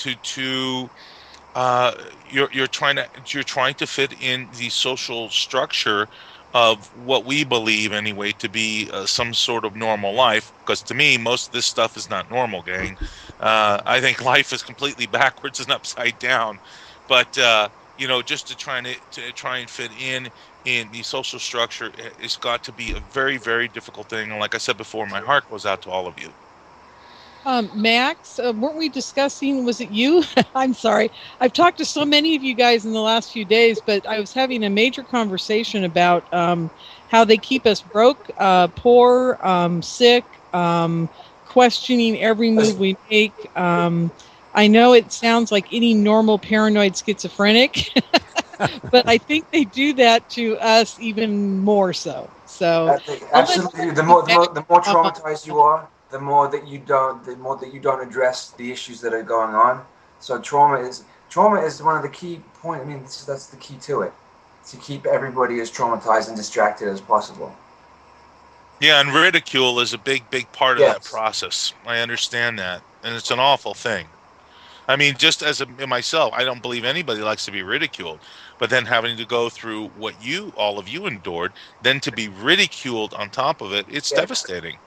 you're trying to fit in the social structure of what we believe anyway to be some sort of normal life. Because to me, most of this stuff is not normal, gang. I think life is completely backwards and upside down. But just to try and fit in the social structure, it's got to be a very, very difficult thing. And like I said before, my heart goes out to all of you. Max, weren't we discussing, was it you? I'm sorry. I've talked to so many of you guys in the last few days, but I was having a major conversation about how they keep us broke, poor, sick, questioning every move we make. I know it sounds like any normal paranoid schizophrenic, but I think they do that to us even more so. So absolutely, the more traumatized you are, the more that you don't address the issues that are going on. So trauma is one of the key points. I mean, that's the key to it, to keep everybody as traumatized and distracted as possible. Yeah, and ridicule is a big part of that process. I understand that, and it's an awful thing. I mean, just as myself, I don't believe anybody likes to be ridiculed. But then having to go through what all of you endured, then to be ridiculed on top of it, it's devastating.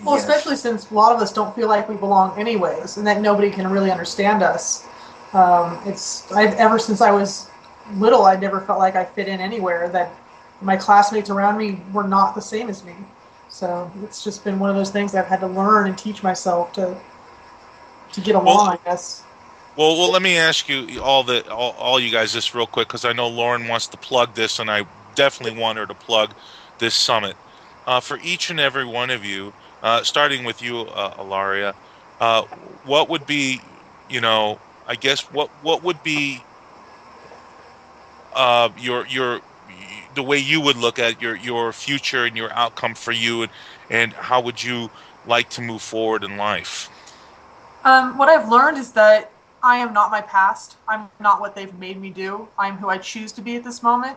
Well, especially since a lot of us don't feel like we belong anyways, and that nobody can really understand us. Ever since I was little, I never felt like I fit in anywhere, that my classmates around me were not the same as me. So it's just been one of those things I've had to learn and teach myself to get along, I guess. Well, let me ask you all you guys this real quick, because I know Lauren wants to plug this, and I definitely want her to plug this summit. For each and every one of you, starting with you, Alara, what would be, I guess what would be the way you would look at your future and your outcome for you, and how would you like to move forward in life? What I've learned is that I am not my past. I'm not what they've made me do. I'm who I choose to be at this moment.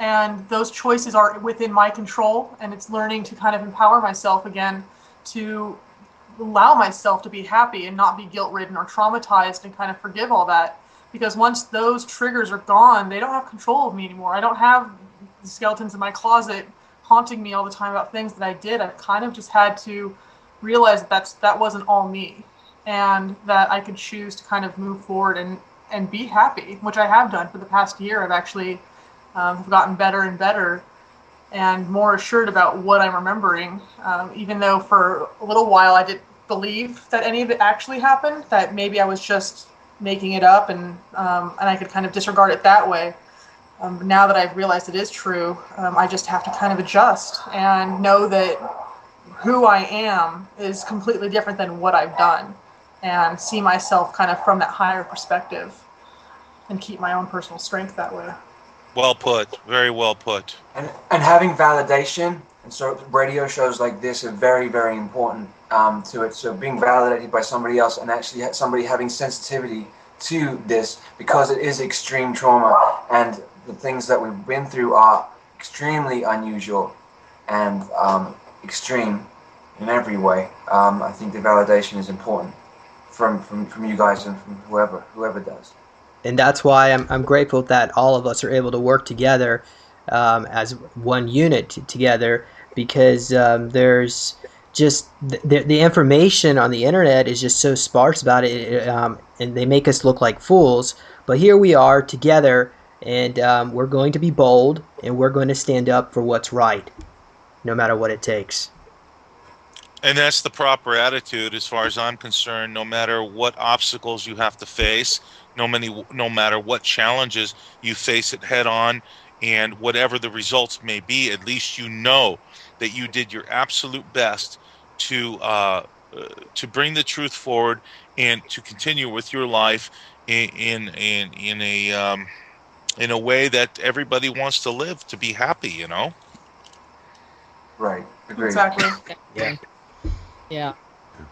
And those choices are within my control. And it's learning to kind of empower myself again, to allow myself to be happy and not be guilt-ridden or traumatized, and kind of forgive all that. Because once those triggers are gone, they don't have control of me anymore. I don't have the skeletons in my closet haunting me all the time about things that I did. I've kind of just had to realize that wasn't all me, and that I could choose to kind of move forward and be happy, which I have done for the past year. I've actually gotten better and better and more assured about what I'm remembering, even though for a little while I didn't believe that any of it actually happened, that maybe I was just making it up, and I could kind of disregard it that way. Now that I've realized it is true, I just have to kind of adjust and know that who I am is completely different than what I've done, and see myself kind of from that higher perspective and keep my own personal strength that way. Well put. Very well put. And having validation, and so radio shows like this are very, very important to it. So being validated by somebody else, and actually somebody having sensitivity to this, because it is extreme trauma, and the things that we've been through are extremely unusual and extreme in every way. I think the validation is important from you guys and from whoever does. And that's why I'm grateful that all of us are able to work together as one unit together, because there's just the information on the internet is just so sparse about it, and they make us look like fools. But here we are together, and we're going to be bold, and we're going to stand up for what's right, no matter what it takes. And that's the proper attitude, as far as I'm concerned. No matter what obstacles you have to face, no matter what challenges, you face it head on, and whatever the results may be, at least you know that you did your absolute best to bring the truth forward and to continue with your life in a way that everybody wants to live, to be happy, Right. Agreed. Exactly. Yeah. Yeah.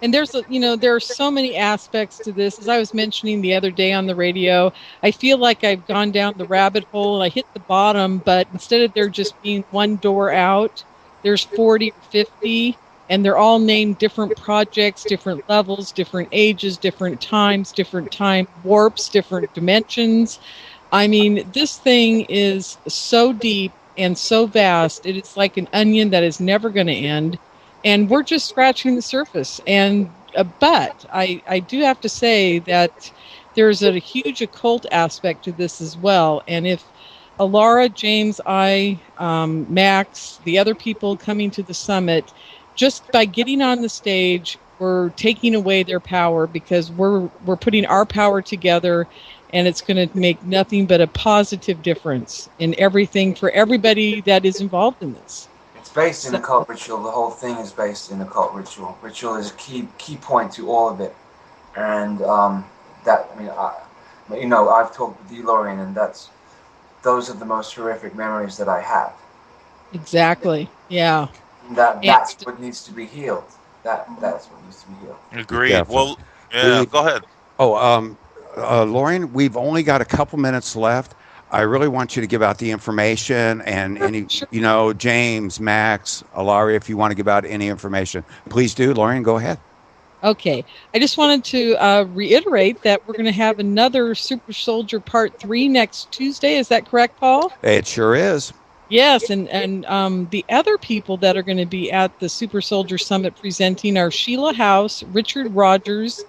And there are so many aspects to this. As I was mentioning the other day on the radio, I feel like I've gone down the rabbit hole and I hit the bottom, but instead of there just being one door out, there's 40 or 50, and they're all named different projects, different levels, different ages, different times, different time warps, different dimensions. I mean, this thing is so deep and so vast. It is like an onion that is never going to end. And we're just scratching the surface. And but I do have to say that there's a huge occult aspect to this as well. And if Alara, James, Max, the other people coming to the summit, just by getting on the stage, we're taking away their power, because we're putting our power together, and it's going to make nothing but a positive difference in everything for everybody that is involved in this. It's based in occult ritual. The whole thing is based in occult ritual. Ritual is a key point to all of it, and I've talked with you, Lorien, and those are the most horrific memories that I have. Exactly. Yeah. That's what needs to be healed. That's what needs to be healed. Agreed. Definitely. Well, go ahead. Lorien, we've only got a couple minutes left. I really want you to give out the information and any, James, Max, Alara, if you want to give out any information, please do. Lorien, go ahead. Okay. I just wanted to reiterate that we're going to have another Super Soldier Part 3 next Tuesday. Is that correct, Paul? It sure is. Yes, and the other people that are going to be at the Super Soldier Summit presenting are Sheila House, Richard Rogers,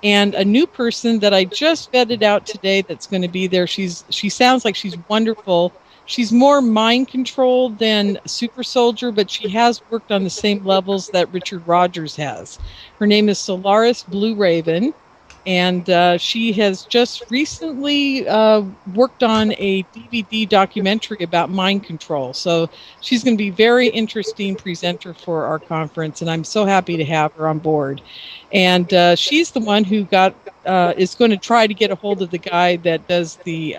and a new person that I just vetted out today that's going to be there. She sounds like she's wonderful. She's more mind controlled than Super Soldier, but she has worked on the same levels that Richard Rogers has. Her name is Solaris Blue Raven, and she has just recently worked on a DVD documentary about mind control. So she's going to be a very interesting presenter for our conference, and I'm so happy to have her on board. And she's the one who is going to try to get a hold of the guy that does the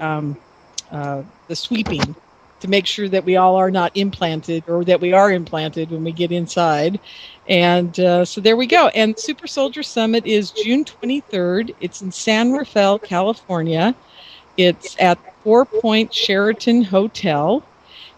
sweeping, to make sure that we all are not implanted, or that we are implanted when we get inside. And so there we go. And Super Soldier Summit is June 23rd. It's in San Rafael, California. It's at 4 Point Sheraton Hotel.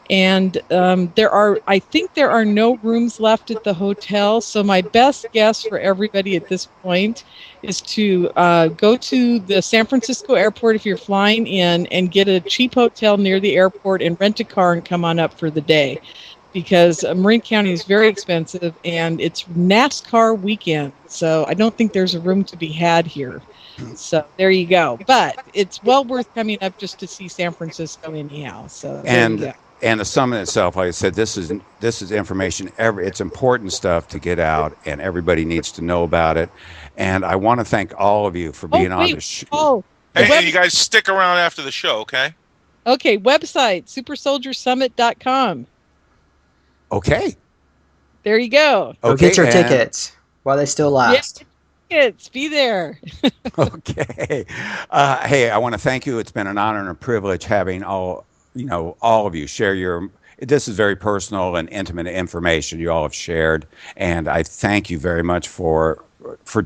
And I think there are no rooms left at the hotel. So my best guess for everybody at this point is to go to the San Francisco airport if you're flying in, and get a cheap hotel near the airport and rent a car and come on up for the day. Because Marin County is very expensive, and it's NASCAR weekend. So I don't think there's a room to be had here. So there you go. But it's well worth coming up just to see San Francisco anyhow. So there you go. And the summit itself, like I said, this is information. It's important stuff to get out, and everybody needs to know about it. And I want to thank all of you for being on the show. Hey, you guys stick around after the show, okay? Okay, website, supersoldiersummit.com. Okay. There you go. Okay, get your tickets while they still last. Yeah, tickets, be there. Okay. Hey, I want to thank you. It's been an honor and a privilege having all of you share this is very personal and intimate information you all have shared, and I thank you very much for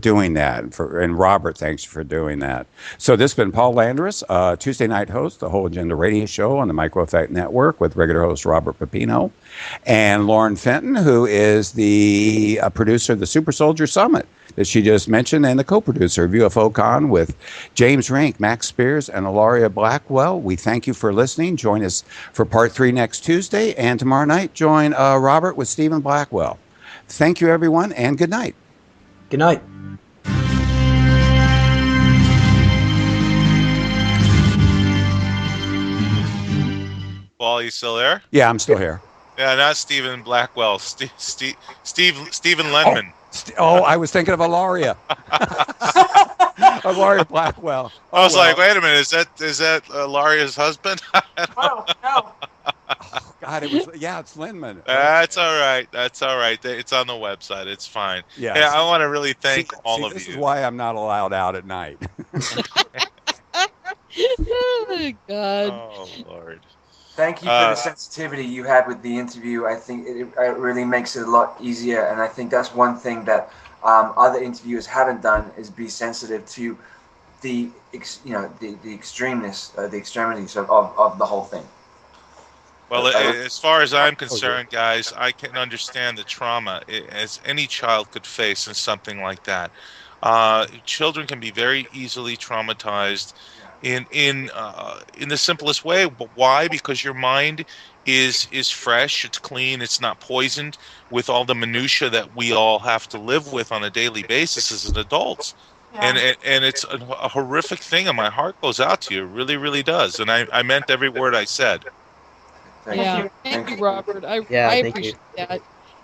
doing that, and Robert, thanks for doing that. So this has been Paul Landrus, Tuesday night host, the Whole Agenda radio show on the Micro Effect Network, with regular host Robert Pepino, and Lorien Fenton, who is the producer of the Super Soldier Summit that she just mentioned, and the co-producer of UFOCon with James Rink, Max Spiers, and Alara Blackwell. We thank you for listening. Join us for part 3 next Tuesday, and tomorrow night join Robert with Stephen Blackwell. Thank you, everyone, and good night. Good night. Paul, you still there? Yeah, I'm still here. Yeah, not Stephen Blackwell. Stephen Lenman. I was thinking of Alaria. Alaria Blackwell. I was like, wait a minute, is that Alaria's husband? Oh, no. Oh, God, it's Lindman. That's all right. That's all right. It's on the website. It's fine. Yeah. Yeah, I want to really thank all of you. This is why I'm not allowed out at night. Oh, God. Oh, Lord. Thank you for the sensitivity you had with the interview. I think it really makes it a lot easier, and I think that's one thing that other interviewers haven't done, is be sensitive to the extremeness, the extremities of the whole thing. Well, as far as I'm concerned, guys, I can understand the trauma as any child could face in something like that. Children can be very easily traumatized in the simplest way. But why? Because your mind is fresh, it's clean, it's not poisoned with all the minutia that we all have to live with on a daily basis as adults. Yeah. And it's a horrific thing, and my heart goes out to you. It really, really does. And I meant every word I said. Thank you. Thank you, Robert. I thank appreciate that.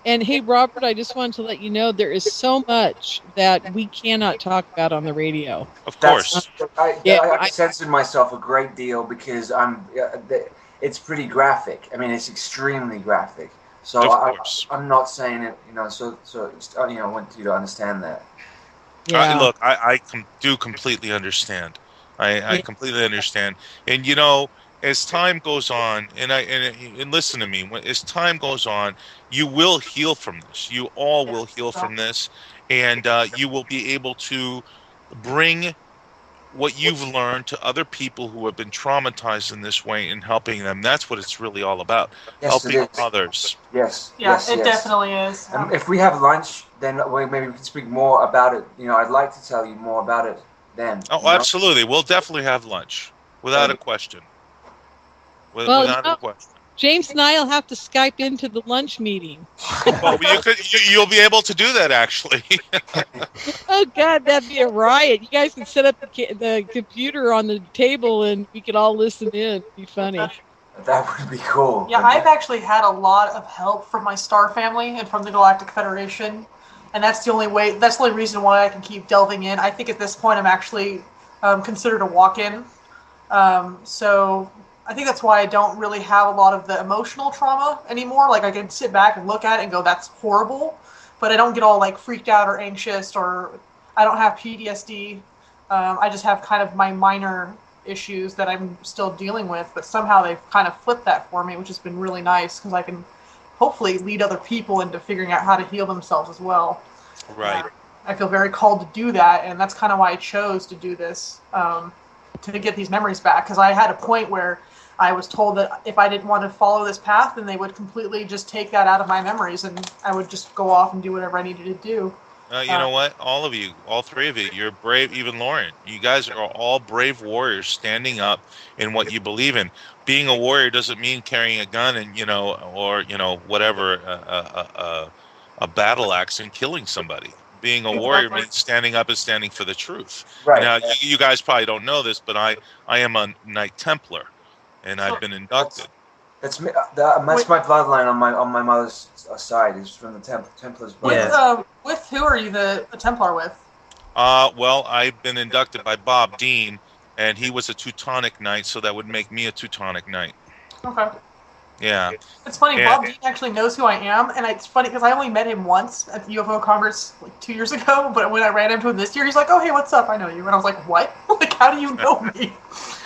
And hey, Robert, I just wanted to let you know there is so much that we cannot talk about on the radio. Of course. I censored myself a great deal because it's pretty graphic. I mean, it's extremely graphic. So I'm not saying it, so I want you to understand that. Yeah. Look, I do completely understand. I completely understand. And as time goes on, and listen to me, as time goes on, you will heal from this. You all will heal from this, and you will be able to bring what you've learned to other people who have been traumatized in this way and helping them. That's what it's really all about. Yes, helping others. Yes. Yeah, yes, it definitely is. If we have lunch, then maybe we can speak more about it. I'd like to tell you more about it then. Oh, absolutely. We'll definitely have lunch without a question. Without a question. James and I'll have to Skype into the lunch meeting. Well, you'll be able to do that, actually. Oh God, that'd be a riot! You guys can set up the computer on the table, and we could all listen in. It'd be funny. That would be cool. Yeah, I've actually had a lot of help from my star family and from the Galactic Federation, and that's the only way. That's the only reason why I can keep delving in. I think at this point I'm actually considered a walk-in. So I think that's why I don't really have a lot of the emotional trauma anymore. Like I can sit back and look at it and go, "That's horrible," but I don't get all like freaked out or anxious, or I don't have PTSD. I just have kind of my minor issues that I'm still dealing with, but somehow they've kind of flipped that for me, which has been really nice because I can hopefully lead other people into figuring out how to heal themselves as well. Right. I feel very called to do that, and that's kind of why I chose to do this, to get these memories back, because I had a point where I was told that if I didn't want to follow this path, then they would completely just take that out of my memories, and I would just go off and do whatever I needed to do. You know what? All of you, all three of you, you're brave. Even Lorien, you guys are all brave warriors standing up in what you believe in. Being a warrior doesn't mean carrying a gun and or whatever, a battle axe and killing somebody. Being a warrior means standing up and standing for the truth. Right. Now, you guys probably don't know this, but I am a Knight Templar, and I've been inducted. That's me. That's my bloodline on my mother's side. Is from the Templars. With who are you the Templar with? Well, I've been inducted by Bob Dean, and he was a Teutonic Knight, so that would make me a Teutonic Knight. Okay. Yeah. It's funny, Bob Dean actually knows who I am, and it's funny because I only met him once at the UFO Congress like 2 years ago, but when I ran into him this year, he's like, "Oh, hey, what's up? I know you." And I was like, "What? Like, how do you know me?"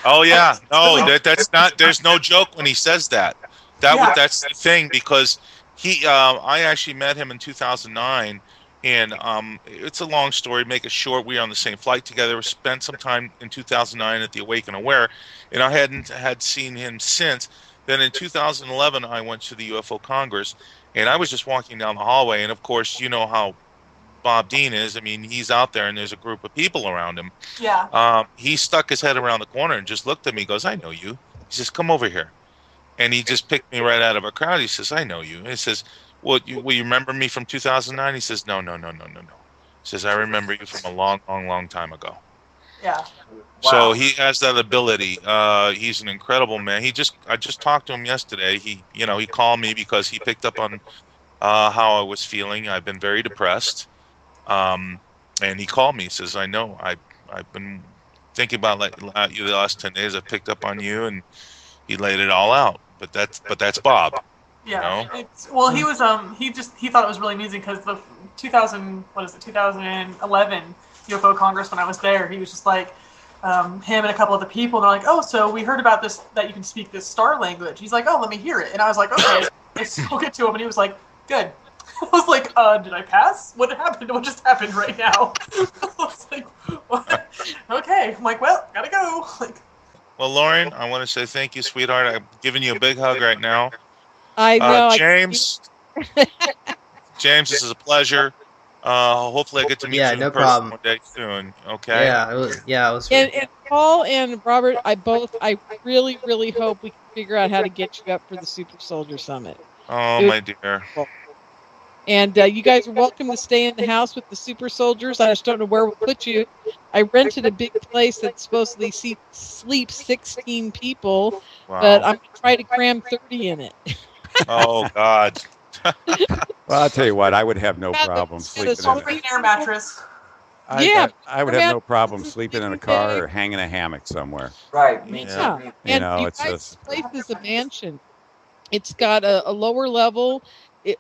Oh, yeah. No, that's not, there's no joke when he says that. That's the thing, because I actually met him in 2009, and it's a long story, make it short. We were on the same flight together. We spent some time in 2009 at the Awaken Aware, and I had seen him since. Then in 2011, I went to the UFO Congress, and I was just walking down the hallway, and of course, you know how Bob Dean is. I mean, he's out there, and there's a group of people around him. Yeah. He stuck his head around the corner and just looked at me. He goes, "I know you." He says, "Come over here." And he just picked me right out of a crowd. He says, "I know you." And he says, "Well, you remember me from 2009? He says, No. He says, "I remember you from a long, long, long time ago." Yeah. Wow. So he has that ability. He's an incredible man. I just talked to him yesterday. He called me because he picked up on how I was feeling. I've been very depressed. And he called me. He says, "I know. I've been thinking about you the last 10 days. I picked up on you," and he laid it all out. But that's Bob. Yeah. He was he thought it was really amusing because the 2011 UFO Congress, when I was there, he was just like him and a couple of the people, and they're like, "Oh, so we heard about this, that you can speak this star language." He's like, "Oh, let me hear it." And I was like, "Okay." I spoke it to him, and he was like, "Good." I was like, "Did I pass? What happened? What just happened right now?" I was like, "What?" Okay. I'm like, "Well, gotta go." Like. Well, Lorien, I want to say thank you, sweetheart. I'm giving you a big hug right now. I know. James, James, this is a pleasure. Hopefully I get to meet you in no person problem. one day soon. Okay. Yeah, it was. And Paul and Robert, I really, really hope we can figure out how to get you up for the Super Soldier Summit. Oh, my dear. And you guys are welcome to stay in the house with the super soldiers. I just don't know where we'll put you. I rented a big place that supposedly sleeps 16 people, but I'm going to try to cram 30 in it. Oh, God. Well, I'll tell you what, I would have no problem sleeping in an air mattress. I would have no problem sleeping in a car or hanging a hammock somewhere. Right. Me too. And it's guys, just... this place is a mansion. It's got a lower level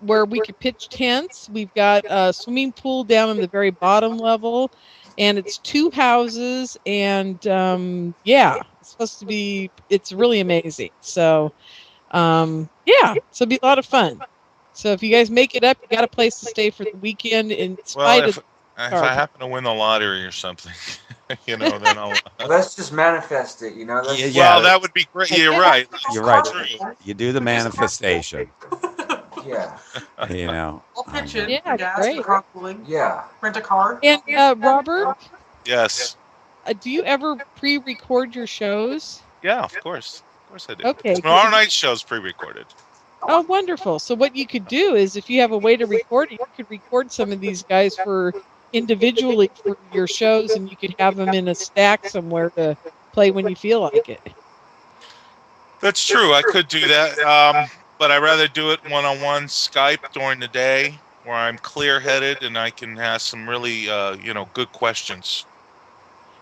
where we could pitch tents. We've got a swimming pool down in the very bottom level, and it's 2 houses. And it's supposed to be. It's really amazing. So, so it'll be a lot of fun. So if you guys make it up, you got a place to stay for the weekend. In spite of if I happen to win the lottery or something, then I'll. Let's just manifest it, Well, that would be great. You're right. You're right. You do the manifestation. Yeah. I'll pitch in. Yeah, great. Yeah. Rent a car. And Robert. Yes. Do you ever pre-record your shows? Yeah, of course. Of course I do. Okay. Tomorrow night's show's pre-recorded. Oh, wonderful. So what you could do is, if you have a way to record it, you could record some of these guys individually for your shows, and you could have them in a stack somewhere to play when you feel like it. That's true. I could do that. But I'd rather do it one-on-one Skype during the day where I'm clear-headed and I can ask some really, good questions.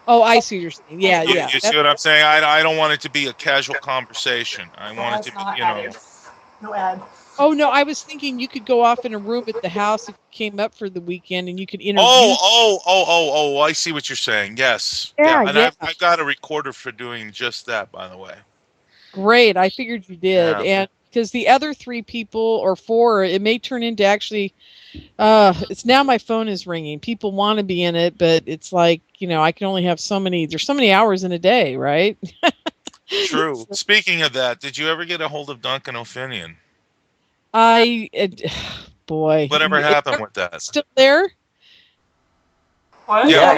Oh, I see what you're saying. Yeah, You see what I'm saying? I don't want it to be a casual conversation. I want it to be, No ad. Oh, no, I was thinking you could go off in a room at the house if you came up for the weekend and you could interview. Oh, I see what you're saying. Yes. Yeah. I've got a recorder for doing just that, by the way. Great. I figured you did. Yeah. And because the other 3 people or 4, it may turn into actually, it's now my phone is ringing. People want to be in it, but it's like, I can only have there's so many hours in a day, right? True. Speaking of that, did you ever get a hold of Duncan O'Finian? Boy. Whatever happened with that? Still there? What? Yeah,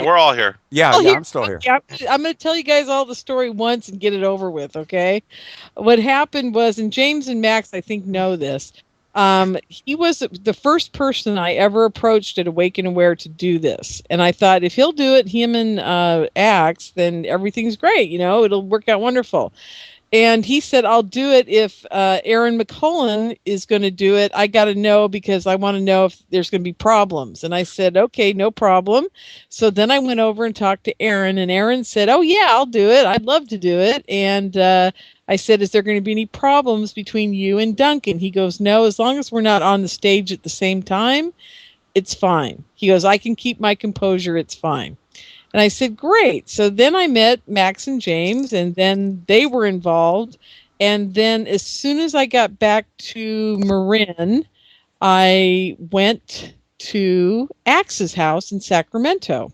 we're all here. Yeah, I'm still here. I'm going to tell you guys all the story once and get it over with, okay? What happened was, and James and Max, I think, know this. He was the first person I ever approached at Awake and Aware to do this. And I thought, if he'll do it, him and Axe, then everything's great. It'll work out wonderful. And he said, I'll do it if Aaron McCullen is going to do it. I got to know because I want to know if there's going to be problems. And I said, okay, no problem. So then I went over and talked to Aaron, and Aaron said, oh, yeah, I'll do it. I'd love to do it. And I said, is there going to be any problems between you and Duncan? He goes, no, as long as we're not on the stage at the same time, it's fine. He goes, I can keep my composure. It's fine. And I said, great. So then I met Max and James, and then they were involved. And then as soon as I got back to Marin, I went to Axe's house in Sacramento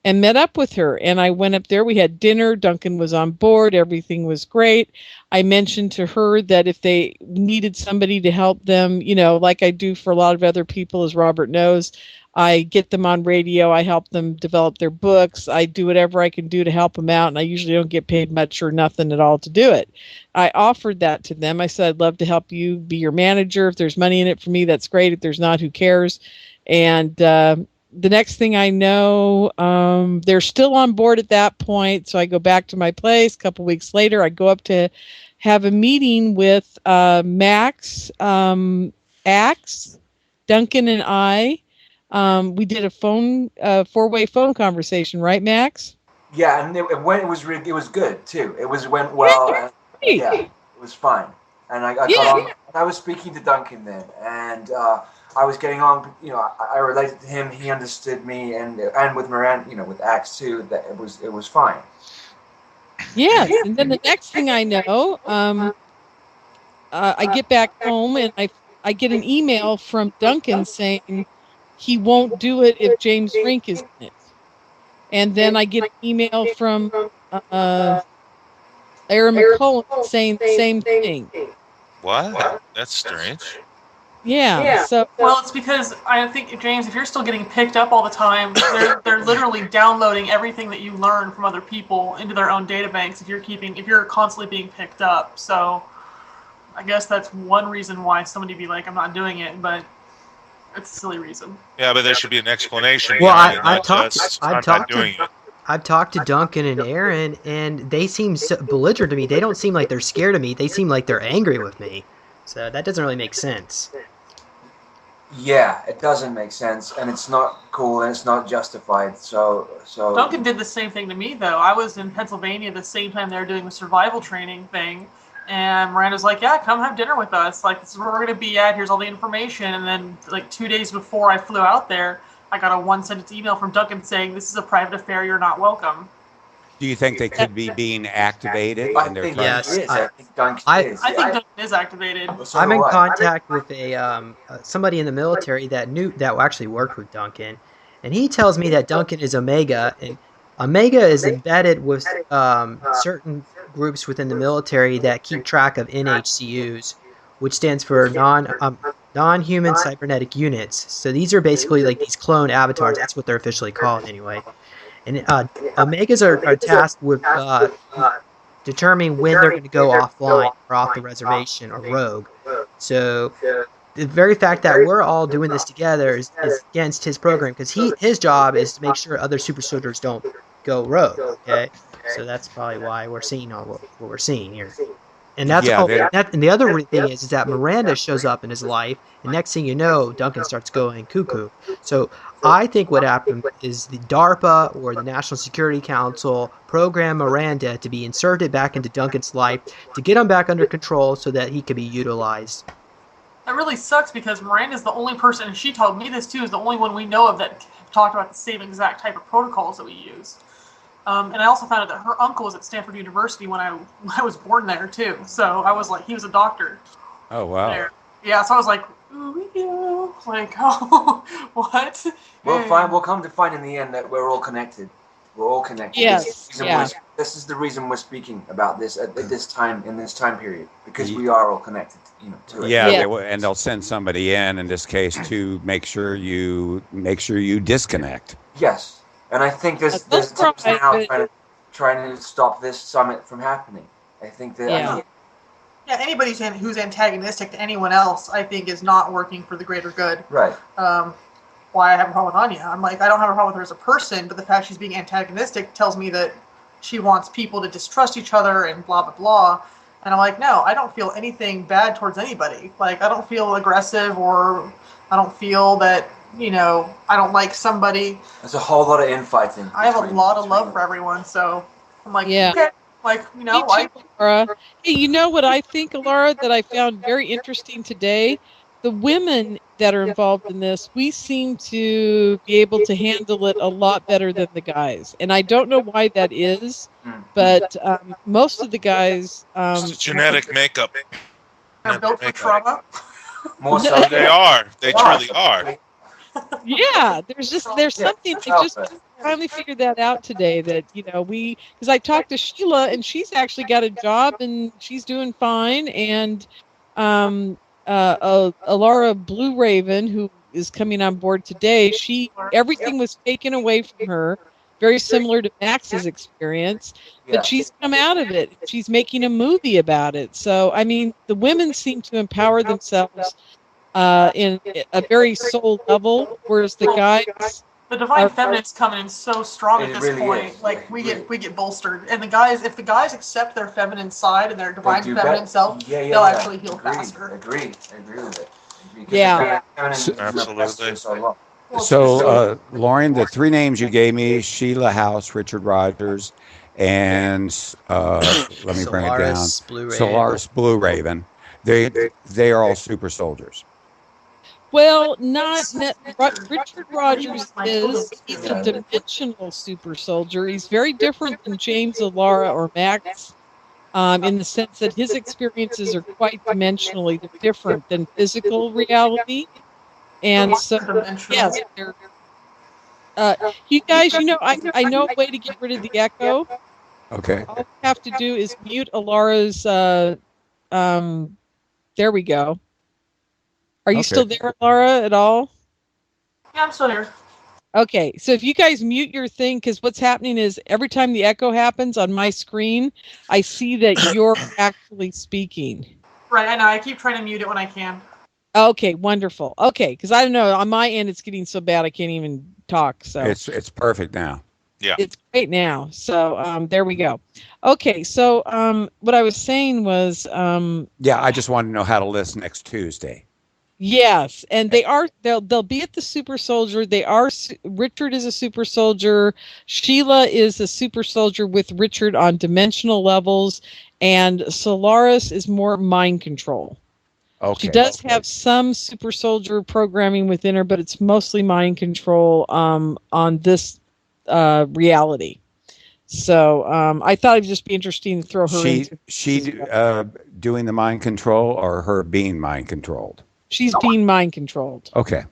and met up with her. And I went up there. We had dinner. Duncan was on board. Everything was great. I mentioned to her that if they needed somebody to help them, like I do for a lot of other people, as Robert knows, I get them on radio. I help them develop their books. I do whatever I can do to help them out, and I usually don't get paid much or nothing at all to do it. I offered that to them. I said, I'd love to help you be your manager. If there's money in it for me, that's great. If there's not, who cares? And the next thing I know, they're still on board at that point. So I go back to my place. A couple weeks later, I go up to have a meeting with Max, Axe, Duncan, and I. We did a 4-way phone conversation, right, Max? Yeah, and it was good too. Went well. It was fine. And I got on. I was speaking to Duncan then, and I was getting on. I related to him. He understood me, and with Marin, with Axe too. That it was fine. Yes, and then the next thing I know, I get back home and I get an email from Duncan saying he won't do it if James Rink is in it. And then I get an email from Aaron McCullen saying the same thing. What? That's strange. Yeah. So well, it's because I think, James, if you're still getting picked up all the time, they're literally downloading everything that you learn from other people into their own data banks. If you're constantly being picked up, so I guess that's one reason why somebody be like, I'm not doing it, but it's a silly reason. Yeah, but there should be an explanation. Well, I've talked to Duncan and Aaron, and they seem so belligerent to me. They don't seem like they're scared of me. They seem like they're angry with me. So that doesn't really make sense. Yeah, it doesn't make sense, and it's not cool, and it's not justified. So Duncan did the same thing to me, though. I was in Pennsylvania the same time they were doing the survival training thing, and Miranda's like, "Yeah, come have dinner with us. Like, this is where we're gonna be at. Here's all the information." And then, like 2 days before I flew out there, I got a one-sentence email from Duncan saying, "This is a private affair. You're not welcome." Do you think they could be being activated? I think yes. I think Duncan is. I think Duncan is activated. So I'm in contact with somebody in the military that actually worked with Duncan, and he tells me that Duncan is Omega, and Omega is embedded with certain groups within the military that keep track of NHCUs, which stands for non-human cybernetic units. So these are basically like these clone avatars. That's what they're officially called anyway. And Omegas are tasked with determining when they're going to go offline or off the reservation or rogue. So the very fact that we're all doing this together is against his program, because his job is to make sure other super soldiers don't go rogue. Okay, so that's probably why we're seeing all what we're seeing here. And that's and the other thing is that Miranda shows up in his life, and next thing you know, Duncan starts going cuckoo. So I think what happened is the DARPA or the National Security Council programmed Miranda to be inserted back into Duncan's life to get him back under control so that he could be utilized. That really sucks, because Miranda's the only person, and she told me this too, is the only one we know of that talked about the same exact type of protocols that we used. And I also found out that her uncle was at Stanford University when I was born there too. So I was like, he was a doctor. Oh wow. There. Yeah, so I was like, ooh, yeah. Like, oh, what? We'll come to find in the end that we're all connected. We're all connected. Yes. This is the reason we're speaking about this at this time, in this time period, because we are all connected, to it. Yeah, and they'll send somebody in this case, to make sure you disconnect. Yes. And I think there's teams now trying to stop this summit from happening. I think that anybody who's antagonistic to anyone else, I think, is not working for the greater good. Right. Why I have a problem with Anya? I'm like, I don't have a problem with her as a person, but the fact she's being antagonistic tells me that she wants people to distrust each other and blah blah blah. And I'm like, no, I don't feel anything bad towards anybody. Like, I don't feel aggressive, or I don't feel that, I don't like somebody. There's a whole lot of infighting. I have a lot of love for everyone, so I'm like, okay. Like, Alara. Hey, you know what I think, Alara, that I found very interesting today? The women that are involved in this, we seem to be able to handle it a lot better than the guys. And I don't know why that is, but most of the guys... it's genetic makeup. They're built for trauma. More so they are. They truly are. Yeah, there's something. I just finally figured that out today. That because I talked to Sheila, and she's actually got a job and she's doing fine. And Alara Blue Raven, who is coming on board today, everything was taken away from her, very similar to Max's experience. But she's come out of it. She's making a movie about it. So I mean, the women seem to empower themselves in a very soul level, whereas the guys, the divine feminine's coming in so strong at this point. Like, we get bolstered, and if the guys accept their feminine side and their divine feminine self, they'll actually heal faster. Agree with it. Yeah, absolutely. So, Lorien, the three names you gave me: Sheila House, Richard Rogers, and let me bring it down. Solaris Blue Raven. They are all super soldiers. Well, Richard Rogers he's a dimensional super soldier. He's very different than James, Alara, or Max, in the sense that his experiences are quite dimensionally different than physical reality. And so, yes, you guys, I know a way to get rid of the echo. Okay. All we have to do is mute Alara's, there we go. Are you still there, Laura, at all? Yeah, I'm still here. Okay, so if you guys mute your thing, because what's happening is every time the echo happens on my screen, I see that you're actually speaking. Right, I know. I keep trying to mute it when I can. Okay, wonderful. Okay, because I don't know, on my end it's getting so bad I can't even talk. So it's perfect now. Yeah, it's great now. So there we go. Okay, so what I was saying was yeah, I just wanted to know how to list next Tuesday. Yes, and they'll be at the Super Soldier. Richard is a Super Soldier. Sheila is a Super Soldier with Richard on dimensional levels, and Solaris is more mind control. Okay. She does have some Super Soldier programming within her, but it's mostly mind control on this reality. So I thought it'd just be interesting to throw her into. She doing the mind control or her being mind controlled? She's being mind controlled. Okay.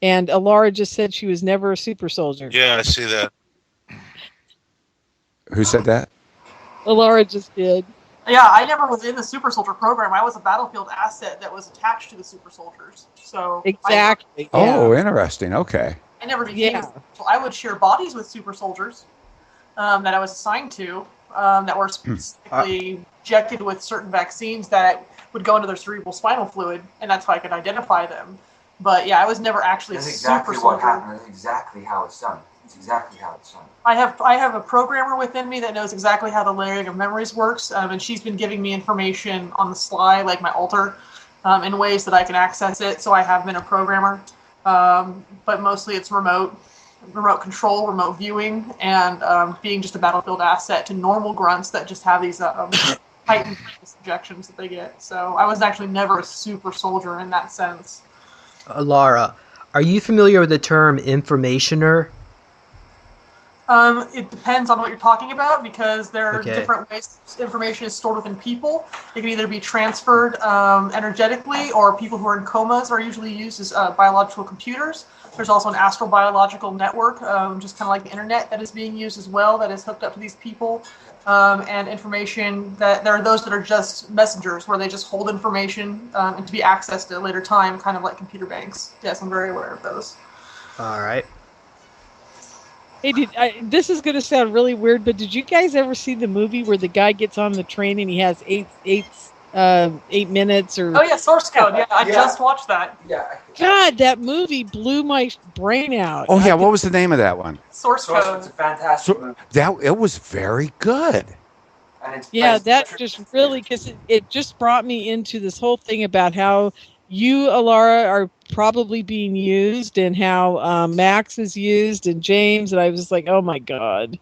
And Alara just said she was never a super soldier. Yeah, I see that. Who said that? Alara just did. Yeah, I never was in the Super Soldier program. I was a battlefield asset that was attached to the Super Soldiers. So exactly. Oh, interesting. Okay. I never became. I would share bodies with Super Soldiers that I was assigned to that were specifically injected with certain vaccines that would go into their cerebral spinal fluid, and that's how I could identify them. But yeah, I was never actually a super soldier. What happened. That's exactly how it's done. It's exactly how it's done. I have a programmer within me that knows exactly how the layering of memories works, and she's been giving me information on the sly, like my alter, in ways that I can access it. So I have been a programmer, but mostly it's remote control, remote viewing, and being just a battlefield asset to normal grunts that just have these heightened subjections that they get. So I was actually never a super soldier in that sense. Laura, are you familiar with the term informationer? It depends on what you're talking about, because there are different ways information is stored within people. It can either be transferred energetically, or people who are in comas are usually used as biological computers. There's also an astrobiological network, just kind of like the internet, that is being used as well, that is hooked up to these people. And information, that there are those that are just messengers, where they just hold information and to be accessed at a later time, kind of like computer banks. Yes, I'm very aware of those. All right. Hey, this is going to sound really weird, but did you guys ever see the movie where the guy gets on the train and he has 8 minutes or? Oh yeah, Source Code. Yeah, I just watched that. Yeah. God, that movie blew my brain out. Oh yeah, what was the name of that one? Source Code. It's a fantastic movie. It was very good. And that just really, because it just brought me into this whole thing about how you, Alara, are probably being used, and how Max is used, and James, and I was just like, oh my God,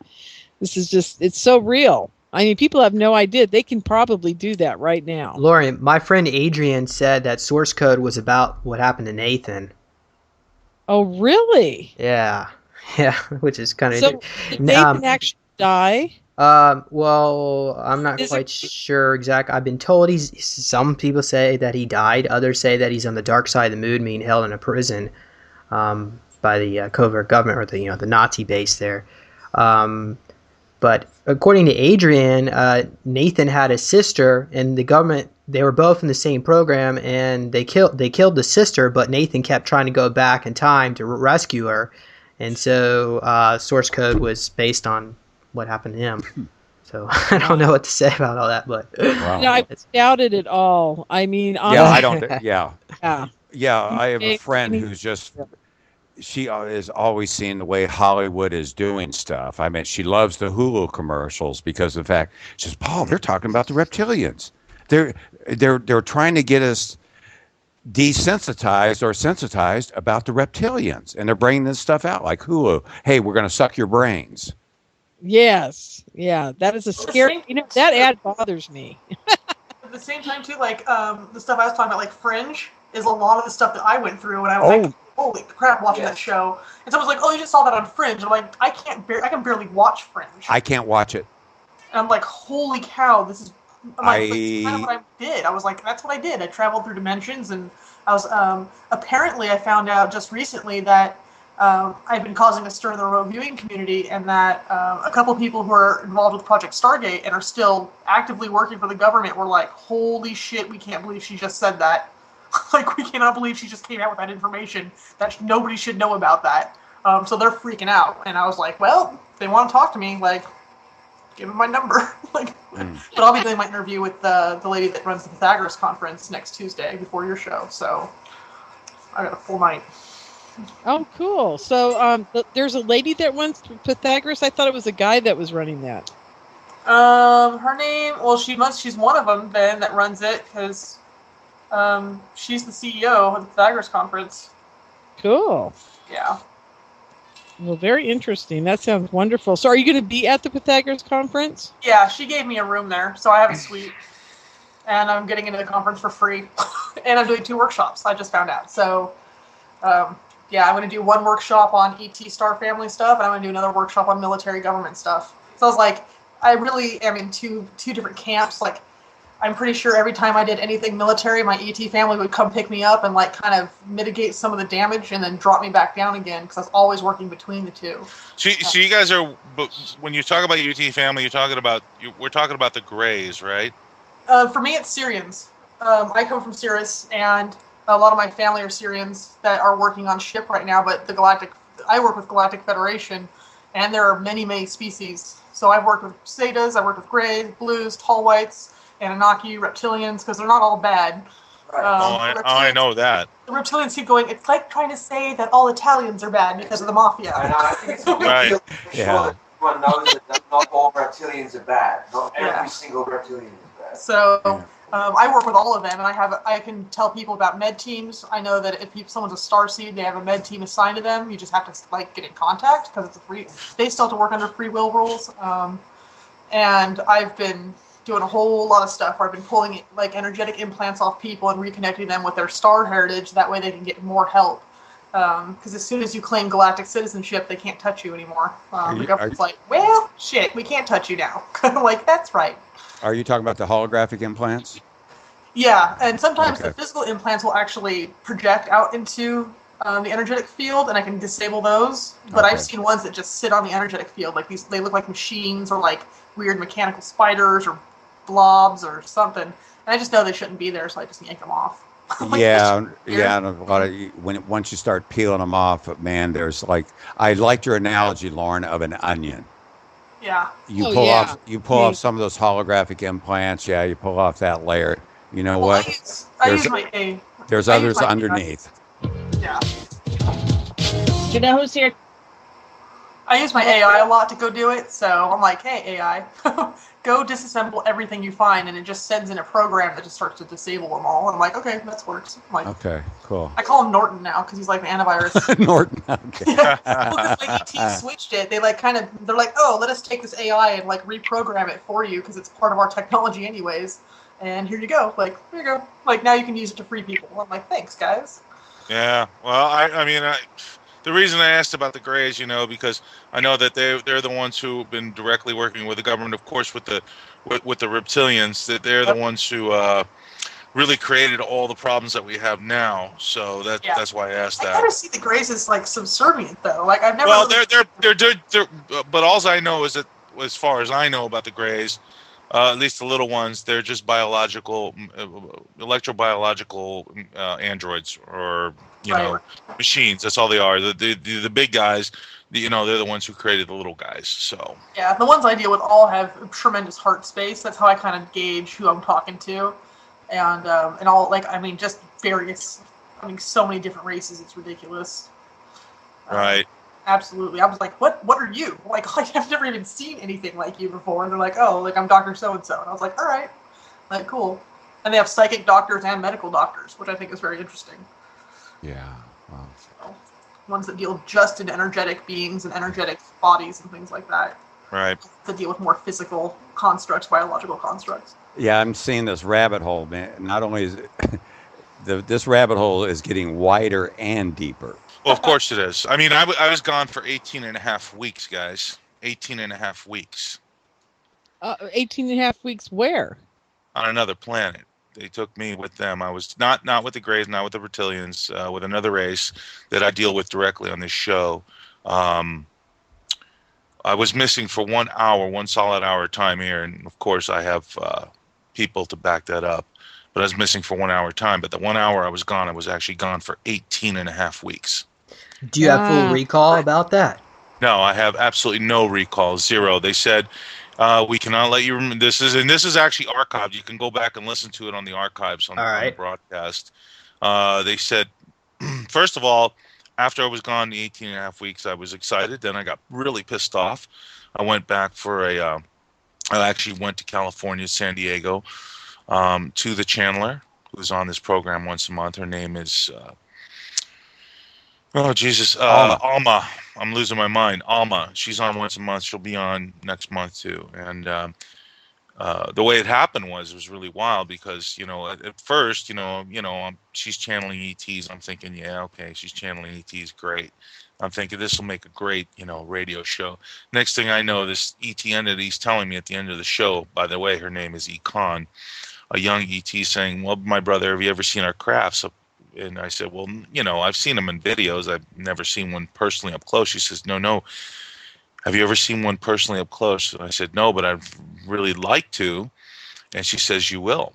this is just, it's so real. I mean, people have no idea. They can probably do that right now. Lorien, my friend Adrian said that Source Code was about what happened to Nathan. Oh, really? Yeah, which is kind of so. Did Nathan actually die? Well, I'm not quite sure exactly. I've been told some people say that he died. Others say that he's on the dark side of the moon, being held in a prison by the covert government, or the Nazi base there. But according to Adrian, Nathan had a sister, and the government, they were both in the same program, and they killed the sister, but Nathan kept trying to go back in time to rescue her, and so Source Code was based on what happened to him. So I don't know what to say about all that, but no, I doubt it at all. I mean, honestly, I don't. Yeah. I have a friend who's just. She is always seeing the way Hollywood is doing stuff. I mean, she loves the Hulu commercials because of the fact, she says, Paul, they're talking about the reptilians. They're trying to get us desensitized or sensitized about the reptilians, and they're bringing this stuff out like Hulu. Hey, we're going to suck your brains. Yes, yeah, that is a scary. That ad bothers me. At the same time, too, like the stuff I was talking about, like Fringe, is a lot of the stuff that I went through when I was like, holy crap, watching that show. And someone's like, oh, you just saw that on Fringe. And I'm like, I can barely watch Fringe. I can't watch it. And I'm like, holy cow, this is kind of what I did. I was like, that's what I did. I traveled through dimensions, and I was apparently I found out just recently that I've been causing a stir in the remote viewing community, and that a couple people who are involved with Project Stargate and are still actively working for the government were like, holy shit, we can't believe she just said that. Like, we cannot believe she just came out with that information. That nobody should know about that. So they're freaking out. And I was like, well, if they want to talk to me, like, give them my number. But I'll be doing my interview with the lady that runs the Pythagoras conference next Tuesday before your show. So I got a full night. Oh, cool. So there's a lady that runs Pythagoras. I thought it was a guy that was running that. Her name, well, she's one of them then that runs it, because she's the CEO of the Pythagoras conference. Cool. Yeah. Well, very interesting. That sounds wonderful. So are you going to be at the Pythagoras conference? Yeah, she gave me a room there, so I have a suite. And I'm getting into the conference for free. And I'm doing 2 workshops, I just found out. So, yeah, I'm going to do 1 workshop on ET Star family stuff, and I'm going to do another workshop on military government stuff. So I was like, I really am in two different camps. Like, I'm pretty sure every time I did anything military, my ET family would come pick me up and like kind of mitigate some of the damage and then drop me back down again, because I was always working between the two. So you guys are, when you talk about UT family, we're talking about the Greys, right? For me, it's Syrians. I come from Sirius, and a lot of my family are Syrians that are working on ship right now. But I work with Galactic Federation, and there are many, many species. So I've worked with Zetas, I've worked with Greys, Blues, Tall Whites, Anunnaki, Reptilians, because they're not all bad. I know that. The Reptilians keep going, it's like trying to say that all Italians are bad because of the mafia. I think it's a big deal for sure that everyone knows that not all reptilians are bad. Not every single reptilian is bad. So I work with all of them, and I can tell people about med teams. I know that if someone's a starseed, they have a med team assigned to them. You just have to like get in contact, because they still have to work under free will rules. And I've been doing a whole lot of stuff where I've been pulling like energetic implants off people and reconnecting them with their star heritage. That way they can get more help. Because as soon as you claim galactic citizenship, they can't touch you anymore. The government's like, well, shit, we can't touch you now. Like, that's right. Are you talking about the holographic implants? Yeah, and sometimes the physical implants will actually project out into the energetic field, and I can disable those. But I've seen ones that just sit on the energetic field. Like they look like machines, or like weird mechanical spiders or blobs or something. And I just know they shouldn't be there, so I just yank them off. Like, and a lot of once you start peeling them off, man, there's like, I liked your analogy, Lauren, of an onion. Yeah. You pull off some of those holographic implants. Yeah, you pull off that layer. You know what? I use my A. There's others underneath. Yeah. You know who's here? I use my AI a lot to go do it, so I'm like, hey, AI, go disassemble everything you find, and it just sends in a program that just starts to disable them all. And I'm like, okay, that works. I'm like, okay, cool. I call him Norton now, because he's like the antivirus. Norton, okay. Yeah. Well, because like ET switched it, they're like, oh, let us take this AI and like reprogram it for you, because it's part of our technology anyways. And here you go. Like, here you go. Like, now you can use it to free people. I'm like, thanks, guys. Yeah. Well, I mean, the reason I asked about the Greys, because I know that they're the ones who've been directly working with the government, of course, with the reptilians. That they're the ones who really created all the problems that we have now. So that's why I asked that. I never see the Greys as like subservient, though. Like, I've never. Well, they're but all I know is that, as far as I know about the Greys, at least the little ones, they're just electrobiological androids, or machines. That's all they are. The big guys, they're the ones who created the little guys. So yeah, the ones I deal with all have tremendous heart space. That's how I kind of gauge who I'm talking to, and all, like, I mean, just various. I mean, so many different races. It's ridiculous. Right. Absolutely. I was like, what are you? Like, I've never even seen anything like you before. And they're like, oh, like, I'm Dr. So-and-so. And I was like, all right. Like, cool. And they have psychic doctors and medical doctors, which I think is very interesting. Yeah. Wow. So, ones that deal just in energetic beings and energetic bodies and things like that. Right. That deal with more physical constructs, biological constructs. Yeah, I'm seeing this rabbit hole, man. Not only is it, this rabbit hole is getting wider and deeper. Well, of course it is. I mean, I was gone for 18 and a half weeks, guys. 18 and a half weeks. 18 and a half weeks where? On another planet. They took me with them. I was not with the Greys, not with the Reptilians, with another race that I deal with directly on this show. I was missing for 1 hour, one solid hour time here, and of course I have people to back that up. But I was missing for 1 hour time. But the 1 hour I was gone, I was actually gone for 18 and a half weeks. Do you have full recall about that? No, I have absolutely no recall, zero. They said we cannot let you. This is actually archived. You can go back and listen to it on the archives on the broadcast. They said, first of all, after I was gone the 18 and a half weeks, I was excited. Then I got really pissed off. I went back for I actually went to California, San Diego, to the channeler who's on this program once a month. Her name is, oh, Jesus, Alma. I'm losing my mind. Alma. She's on once a month. She'll be on next month too. And the way it happened was, it was really wild because, at first, she's channeling ETs. I'm thinking, yeah, okay, she's channeling ETs, great. I'm thinking this will make a great, radio show. Next thing I know, this ET entity's telling me at the end of the show, by the way, her name is Econ, a young ET, saying, well, my brother, have you ever seen our crafts? And I said, well, I've seen them in videos. I've never seen one personally up close. She says, no. Have you ever seen one personally up close? And I said, no, but I'd really like to. And she says, you will.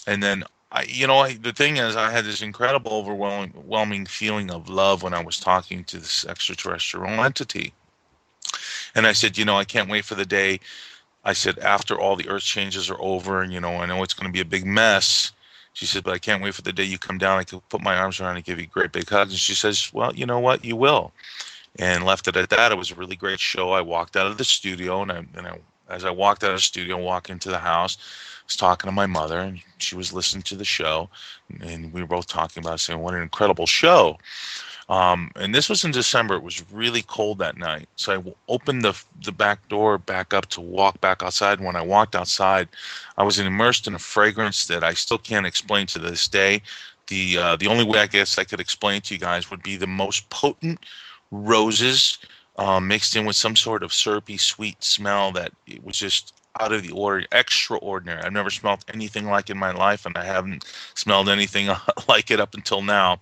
And then, the thing is, I had this incredible, overwhelming feeling of love when I was talking to this extraterrestrial entity. And I said, I can't wait for the day. I said, after all the earth changes are over, and, I know it's going to be a big mess. She said, but I can't wait for the day you come down. I can put my arms around and give you a great big hug. And she says, well, you know what? You will. And left it at that. It was a really great show. I walked out of the studio, and as I walked out of the studio, walked into the house, I was talking to my mother, and she was listening to the show, and we were both talking about it, saying, what an incredible show. And this was in December. It was really cold that night. So I opened the back door back up to walk back outside. When I walked outside, I was immersed in a fragrance that I still can't explain to this day. The only way I guess I could explain to you guys would be the most potent roses mixed in with some sort of syrupy sweet smell that it was just out of the order, extraordinary. I've never smelled anything like it in my life, and I haven't smelled anything like it up until now.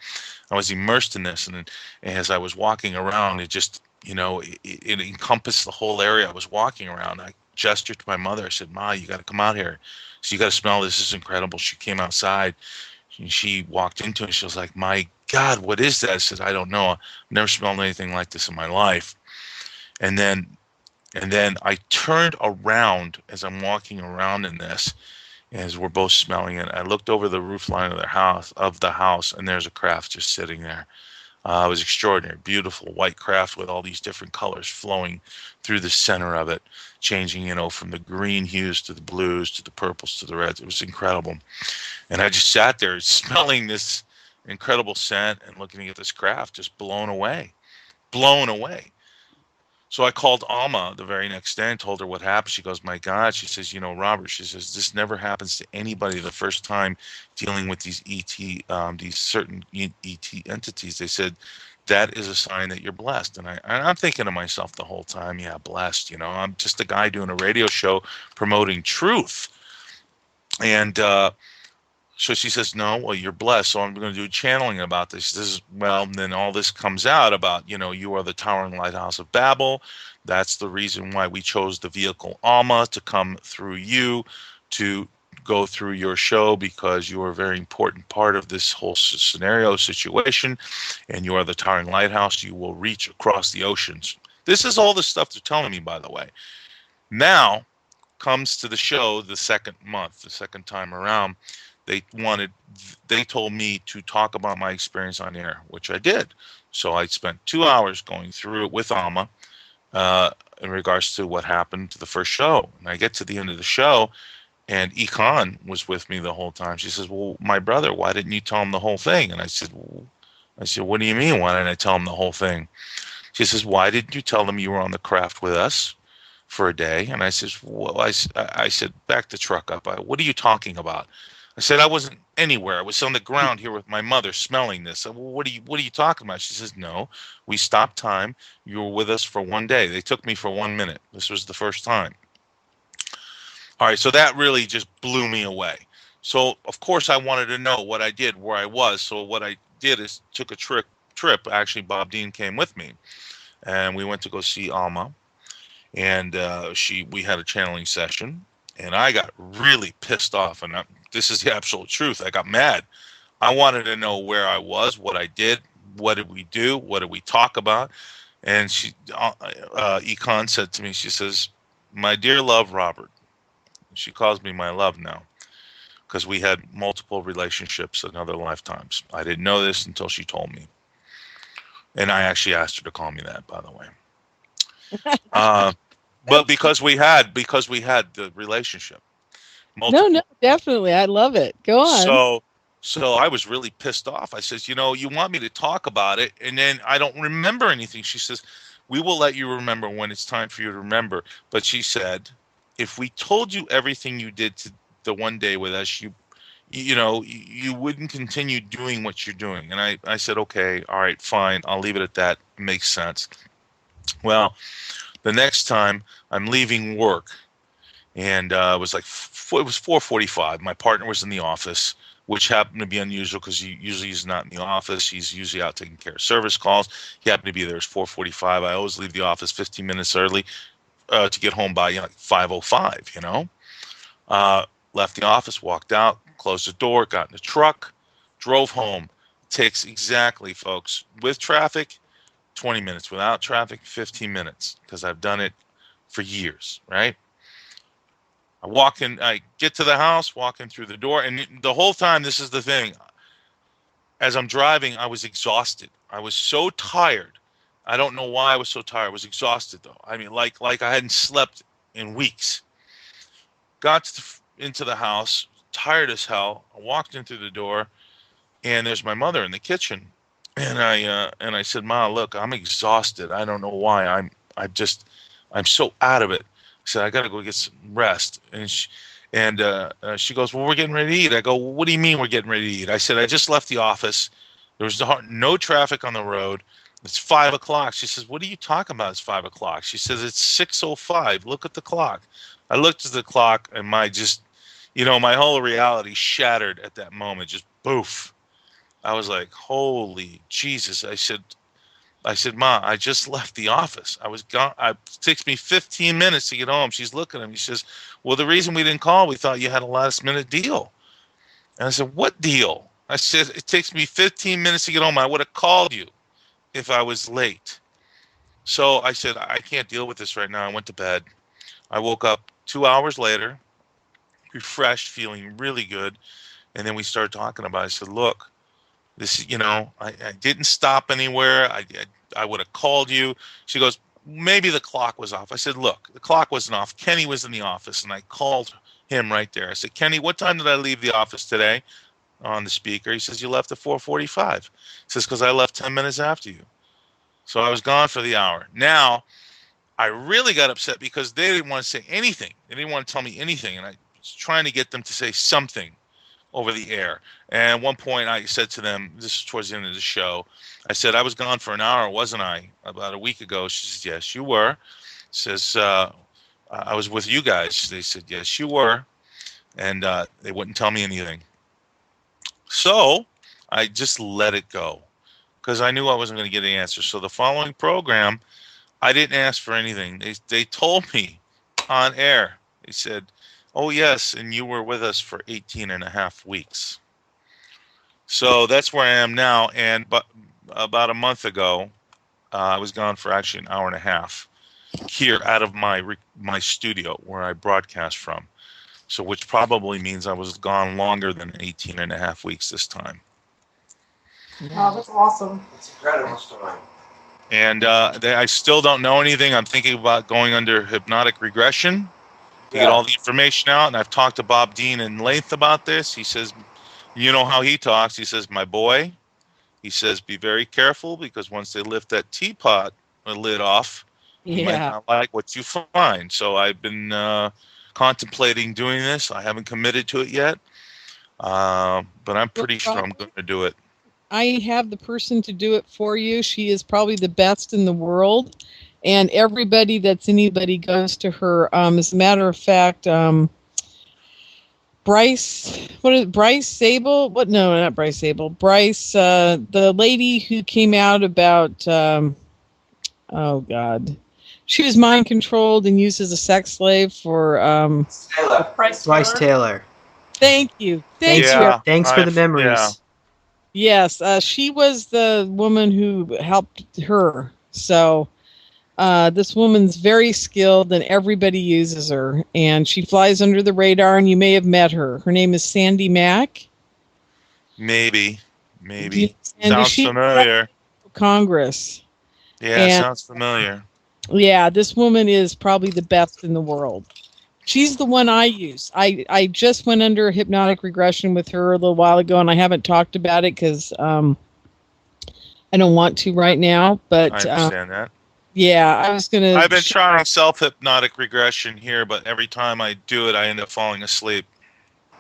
I was immersed in this, and as I was walking around, it just, it encompassed the whole area I was walking around. I gestured to my mother. I said, Ma, you got to come out here. So you got to smell this. This is incredible. She came outside. She walked into it. She was like, my God, what is that? I said, I don't know. I've never smelled anything like this in my life. And then I turned around as I'm walking around in this, as we're both smelling it. I looked over the roof line of the house, and there's a craft just sitting there. It was extraordinary, beautiful white craft with all these different colors flowing through the center of it, changing, from the green hues to the blues to the purples to the reds. It was incredible. And I just sat there smelling this incredible scent and looking at this craft, just blown away. So I called Alma the very next day and told her what happened. She goes, my God. She says, Robert, she says, this never happens to anybody the first time dealing with these these certain ET entities. They said, that is a sign that you're blessed. And I'm thinking to myself the whole time, yeah, blessed. I'm just a guy doing a radio show promoting truth. And so she says, no, well, you're blessed, so I'm going to do channeling about this. Then all this comes out about, you are the towering lighthouse of Babel. That's the reason why we chose the vehicle Alma to come through you, to go through your show, because you are a very important part of this whole scenario situation, and you are the towering lighthouse. You will reach across the oceans. This is all the stuff they're telling me, by the way. Now comes to the show the second time around. They told me to talk about my experience on air, which I did. So I spent 2 hours going through it with Alma in regards to what happened to the first show. And I get to the end of the show, and Econ was with me the whole time. She says, well, my brother, why didn't you tell him the whole thing? And I said, what do you mean, why didn't I tell him the whole thing? She says, why didn't you tell them you were on the craft with us for a day? And I says, well, I said, back the truck up. What are you talking about? I said, I wasn't anywhere. I was on the ground here with my mother smelling this. I said, well, what are you talking about? She says, no, we stopped time. You were with us for 1 day. They took me for 1 minute. This was the first time. All right, so that really just blew me away. So of course I wanted to know what I did, where I was. So what I did is took a trip. Actually, Bob Dean came with me, and we went to go see Alma, and we had a channeling session, and I got really pissed off, and this is the absolute truth. I got mad. I wanted to know where I was, what I did, what did we do, what did we talk about, and Econ said to me, she says, "My dear love, Robert," she calls me my love now, because we had multiple relationships in other lifetimes. I didn't know this until she told me, and I actually asked her to call me that, by the way. But because we had the relationship. Multiple. No, definitely. I love it. Go on. So I was really pissed off. I says, you want me to talk about it, and then I don't remember anything. She says, we will let you remember when it's time for you to remember. But she said, if we told you everything you did to the one day with us, you wouldn't continue doing what you're doing. And I said, okay, all right, fine. I'll leave it at that. It makes sense. Well, the next time I'm leaving work, and it was 4:45. My partner was in the office, which happened to be unusual because he's not in the office. He's usually out taking care of service calls. He happened to be there. It's 4:45. I always leave the office 15 minutes early to get home by 5:05. Left the office, walked out, closed the door, got in the truck, drove home. Takes exactly, folks, with traffic, 20 minutes. Without traffic, 15 minutes, because I've done it for years, right? I get to the house, walk in through the door, and the whole time, this is the thing. As I'm driving, I was exhausted. I was so tired. I don't know why I was so tired. I was exhausted, though. I mean, like I hadn't slept in weeks. Got into the house, tired as hell. I walked in through the door, and there's my mother in the kitchen. And I said, Ma, look, I'm exhausted. I don't know why. I'm so out of it. I said, I got to go get some rest. And she goes, well, we're getting ready to eat. I go, well, what do you mean we're getting ready to eat? I said, I just left the office. There was no traffic on the road. It's 5 o'clock. She says, what are you talking about? It's 5 o'clock. She says, it's 6:05. Look at the clock. I looked at the clock, and my whole reality shattered at that moment. Just boof. I was like, holy Jesus. I said, Ma, I just left the office. I was gone. It takes me 15 minutes to get home. She's looking at me. She says, well, the reason we didn't call, we thought you had a last minute deal. And I said, what deal? I said, it takes me 15 minutes to get home. I would have called you if I was late. So I said, I can't deal with this right now. I went to bed. I woke up 2 hours later, refreshed, feeling really good. And then we started talking about it. I said, look, this, I didn't stop anywhere. I would have called you. She goes, maybe the clock was off. I said, look, the clock wasn't off. Kenny was in the office, and I called him right there. I said, Kenny, what time did I leave the office today? On the speaker. He says, you left at 4:45. He says, because I left 10 minutes after you. So I was gone for the hour. Now, I really got upset because they didn't want to say anything. They didn't want to tell me anything, and I was trying to get them to say something over the air. And at one point I said to them, this is towards the end of the show, I said, I was gone for an hour, wasn't I? About a week ago. She says, yes, you were. Says, I was with you guys. They said, yes, you were. And they wouldn't tell me anything. So I just let it go because I knew I wasn't going to get an answer. So the following program, I didn't ask for anything. They told me on air. They said, oh, yes, and you were with us for 18 and a half weeks. So that's where I am now. And about a month ago, I was gone for actually an hour and a half here out of my studio where I broadcast from. So which probably means I was gone longer than 18 and a half weeks this time. Wow, that's awesome. It's an incredible story. And I still don't know anything. I'm thinking about going under hypnotic regression to get all the information out. And I've talked to Bob Dean in length about this. He says, you know how he talks. He says, my boy, he says, be very careful because once they lift that teapot lid off, you might not like what you find. So I've been contemplating doing this. I haven't committed to it yet, but I'm pretty sure I'm going to do it. I have the person to do it for you. She is probably the best in the world. And anybody goes to her. As a matter of fact, Bryce, what is Bryce Sable? What? No, not Bryce Sable. Bryce, the lady who came out about, oh God, she was mind controlled and used as a sex slave for, Bryce Taylor. Thank you. Thanks for the memories. Yes, she was the woman who helped her. So, this woman's very skilled and everybody uses her, and she flies under the radar, and you may have met her. Her name is Sandy Mack. Maybe. Sounds familiar. Congress. Yeah, sounds familiar. Yeah, this woman is probably the best in the world. She's the one I use. I just went under hypnotic regression with her a little while ago, and I haven't talked about it because I don't want to right now. But I understand that. Yeah, I've been trying self-hypnotic regression here, but every time I do it, I end up falling asleep.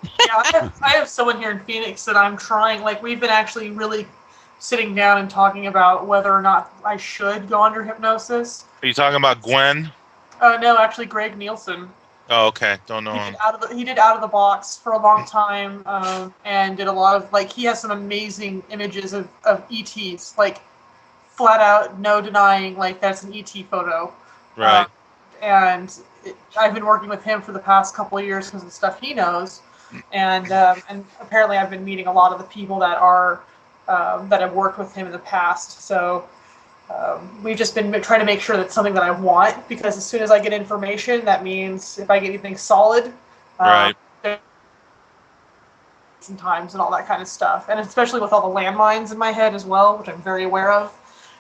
Yeah, I have someone here in Phoenix that I'm trying. Like, we've been actually really sitting down and talking about whether or not I should go under hypnosis. Are you talking about Gwen? No, actually, Greg Nielsen. Oh, okay. Don't know him. He did Out of the Box for a long time, and did a lot of, like, he has some amazing images of ETs, like, flat out, no denying, like, that's an ET photo. Right. I've been working with him for the past couple of years because of the stuff he knows, and apparently I've been meeting a lot of the people that have worked with him in the past. So we've just been trying to make sure that's something that I want, because as soon as I get information, that means if I get anything solid, right. Sometimes and all that kind of stuff, and especially with all the landmines in my head as well, which I'm very aware of.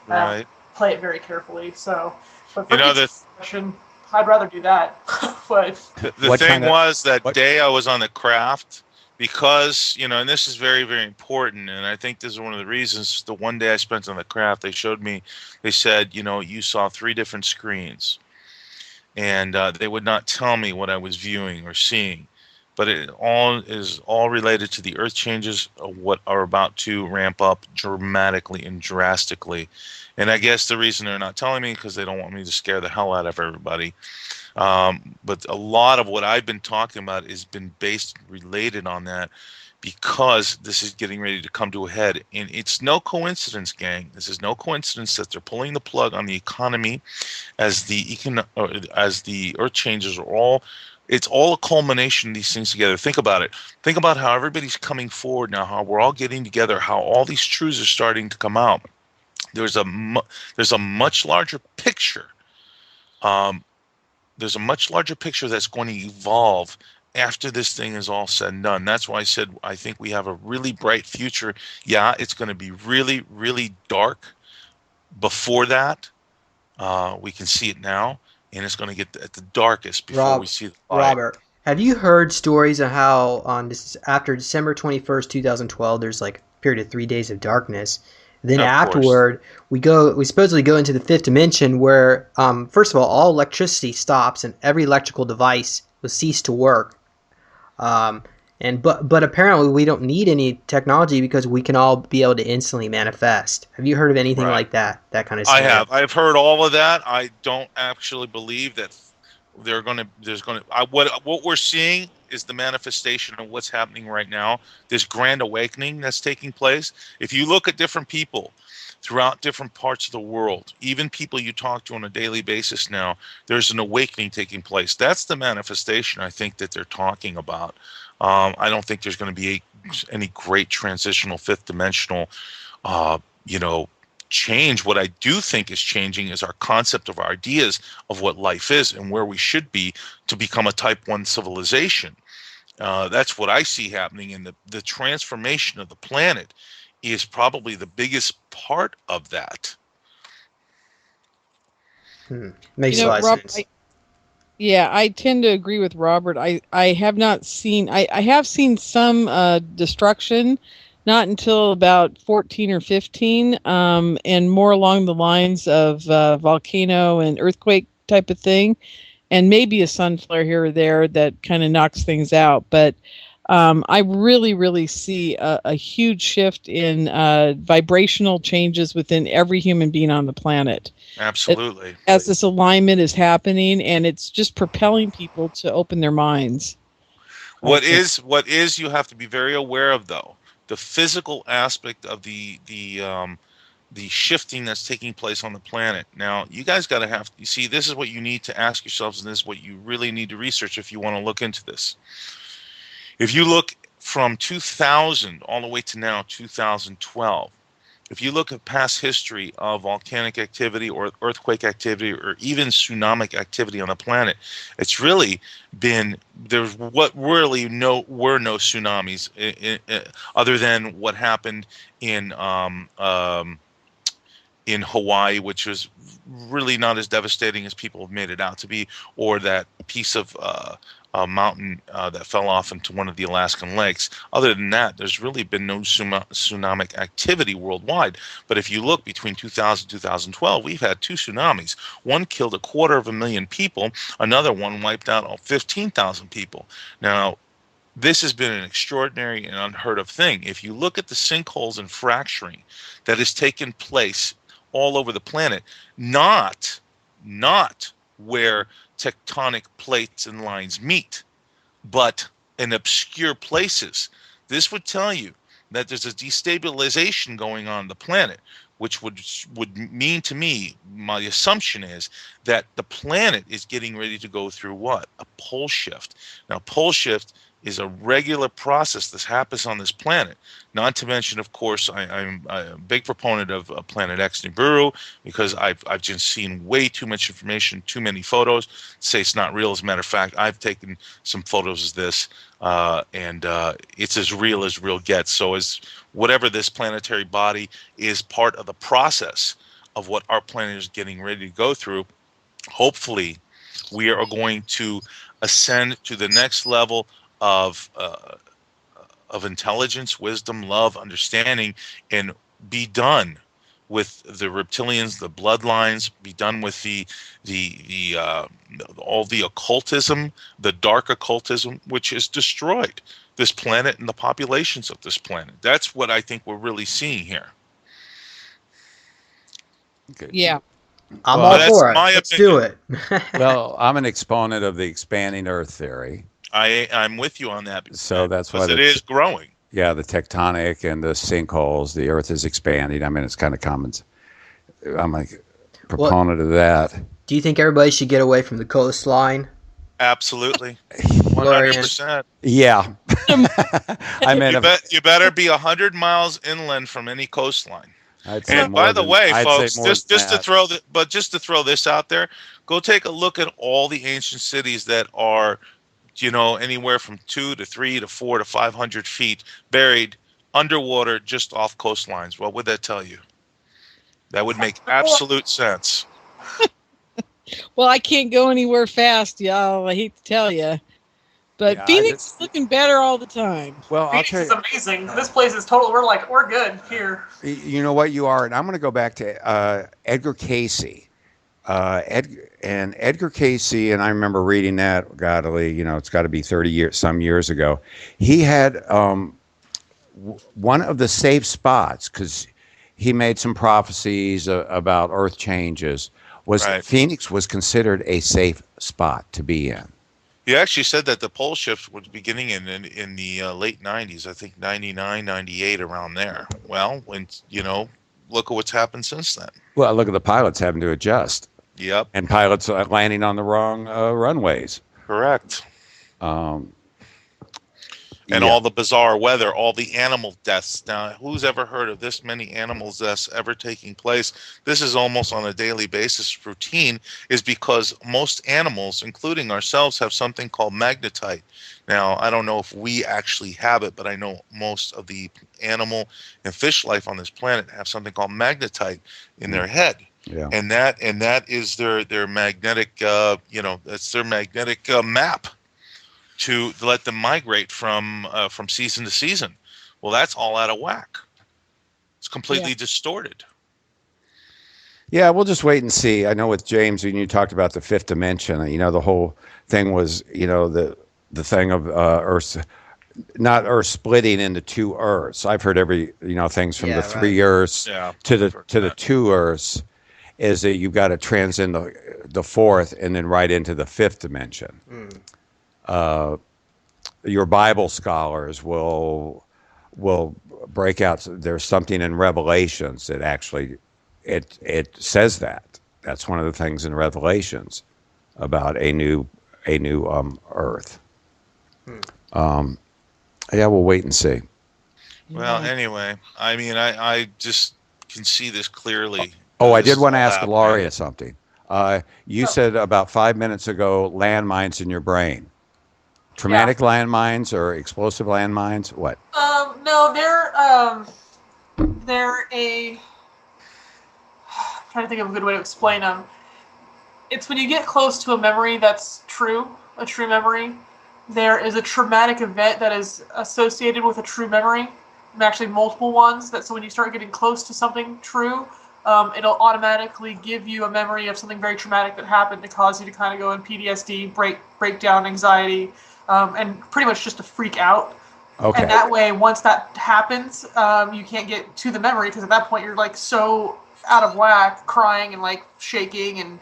Right. Play it very carefully. So, but for this question, I'd rather do that. But the thing was that day I was on the craft, because, and this is very, very important, and I think this is one of the reasons. The one day I spent on the craft, they said, you saw 3 different screens, and they would not tell me what I was viewing or seeing, but it is all related to the earth changes of what are about to ramp up dramatically and drastically. And I guess the reason they're not telling me because they don't want me to scare the hell out of everybody. But a lot of what I've been talking about has been related on that, because this is getting ready to come to a head. And it's no coincidence, gang. This is no coincidence that they're pulling the plug on the economy as the earth changes are all. It's all a culmination of these things together. Think about it. Think about how everybody's coming forward now, how we're all getting together, how all these truths are starting to come out. There's a much larger picture. There's a much larger picture that's going to evolve after this thing is all said and done. That's why I said I think we have a really bright future. Yeah, it's going to be really, really dark before that. We can see it now. And it's going to get at the darkest before we see the light. Robert, have you heard stories of how after December 21st, 2012, there's like a period of 3 days of darkness. Then afterward, we supposedly go into the 5th dimension where, first of all electricity stops and every electrical device will cease to work. But apparently we don't need any technology because we can all be able to instantly manifest. Have you heard of anything like that? That kind of stuff? I have. I've heard all of that. I don't actually believe that what we're seeing is the manifestation of what's happening right now. This grand awakening that's taking place. If you look at different people throughout different parts of the world, even people you talk to on a daily basis now, there's an awakening taking place. That's the manifestation I think that they're talking about. I don't think there's going to be any great transitional 5th dimensional, change. What I do think is changing is our concept of our ideas of what life is and where we should be to become a type 1 civilization. That's what I see happening, and the transformation of the planet is probably the biggest part of that. Makes a lot of sense. I tend to agree with Robert. I have not seen. I have seen some destruction, not until about 14 or 15, and more along the lines of volcano and earthquake type of thing, and maybe a sun flare here or there that kind of knocks things out. But I really, really see a huge shift in vibrational changes within every human being on the planet. Absolutely. As this alignment is happening, and it's just propelling people to open their minds. What is you have to be very aware of, though, the physical aspect of the shifting that's taking place on the planet. Now, you guys got to you see, this is what you need to ask yourselves, and this is what you really need to research if you want to look into this. If you look from 2000 all the way to now, 2012, if you look at past history of volcanic activity or earthquake activity or even tsunami activity on the planet, it's really been, were no tsunamis other than what happened in Hawaii, which was really not as devastating as people have made it out to be, or that piece of a mountain that fell off into one of the Alaskan lakes. Other than that, there's really been no tsunami activity worldwide. But if you look between 2000 and 2012, we've had 2 tsunamis. One killed 250,000 people. Another one wiped out 15,000 people. Now, this has been an extraordinary and unheard of thing. If you look at the sinkholes and fracturing that has taken place all over the planet, not where tectonic plates and lines meet, but in obscure places. This would tell you that there's a destabilization going on the planet, which would mean to me, my assumption is that the planet is getting ready to go through what? A pole shift. Now, pole shift is a regular process that happens on this planet. Not to mention, of course, I'm a big proponent of Planet X Nibiru, because I've just seen way too much information, too many photos to say it's not real. As a matter of fact, I've taken some photos of this, and it's as real gets. So as whatever this planetary body is part of the process of what our planet is getting ready to go through, hopefully we are going to ascend to the next level of intelligence, wisdom, love, understanding, and be done with the reptilians, the bloodlines, be done with the all the occultism, the dark occultism, which has destroyed this planet and the populations of this planet. That's what I think we're really seeing here. Okay. Yeah. I'm all for it. Let's do it. Well, I'm an exponent of the expanding Earth theory. I'm with you on that. So that's why it is growing. Yeah, the tectonic and the sinkholes, the Earth is expanding. I mean, it's kind of common. I'm a proponent of that. Do you think everybody should get away from the coastline? Absolutely, 100%. Yeah. I mean, you better be 100 miles inland from any coastline. And by the way, folks, just to throw this out there, go take a look at all the ancient cities that are, anywhere from 2 to 3 to 4 to 500 feet buried underwater just off coastlines. What would that tell you? That would make absolute sense. Well, I can't go anywhere fast, y'all. I hate to tell you. But Phoenix is looking better all the time. Well, Phoenix is amazing. This place is total. We're good here. You know what you are, and I'm going to go back to Edgar Cayce. Edgar Cayce, and I remember reading that, godly, it's got to be 30 years ago. He had one of the safe spots, because he made some prophecies about Earth changes, was right. Phoenix was considered a safe spot to be in. He actually said that the pole shift was beginning in the late 90s, I think 99, 98, around there. Well, when look at what's happened since then. Well, look at the pilots having to adjust. Yep. And pilots landing on the wrong runways. Correct. And all the bizarre weather, all the animal deaths. Now, who's ever heard of this many animal deaths ever taking place? This is almost on a daily basis routine, is because most animals, including ourselves, have something called magnetite. Now, I don't know if we actually have it, but I know most of the animal and fish life on this planet have something called magnetite in their head. Yeah. And that is their magnetic, that's their magnetic map to let them migrate from season to season. Well, that's all out of whack. It's completely distorted. Yeah, we'll just wait and see. I know with James, when you talked about the fifth dimension, the whole thing was, the thing of Earth, not Earth splitting into 2 Earths. I've heard things from the 3 Earths to the 2 Earths, is that you've got to transcend the 4th and then right into the 5th dimension. your Bible scholars will break out. There's something in Revelations that actually it says that. That's one of the things in Revelations about a new Earth. Yeah, we'll wait and see. Well, anyway, I mean, I just can see this clearly. Oh, I did want to ask Lauria something. You said about 5 minutes ago, landmines in your brain. Traumatic landmines or explosive landmines? What? No, they're a. I'm trying to think of a good way to explain them. It's when you get close to a memory that's true, a true memory. There is a traumatic event that is associated with a true memory, and actually multiple ones. So when you start getting close to something true, it'll automatically give you a memory of something very traumatic that happened to cause you to kind of go in PTSD, breakdown, anxiety, and pretty much just to freak out. Okay. And that way, once that happens, you can't get to the memory because at that point you're like so out of whack, crying and like shaking and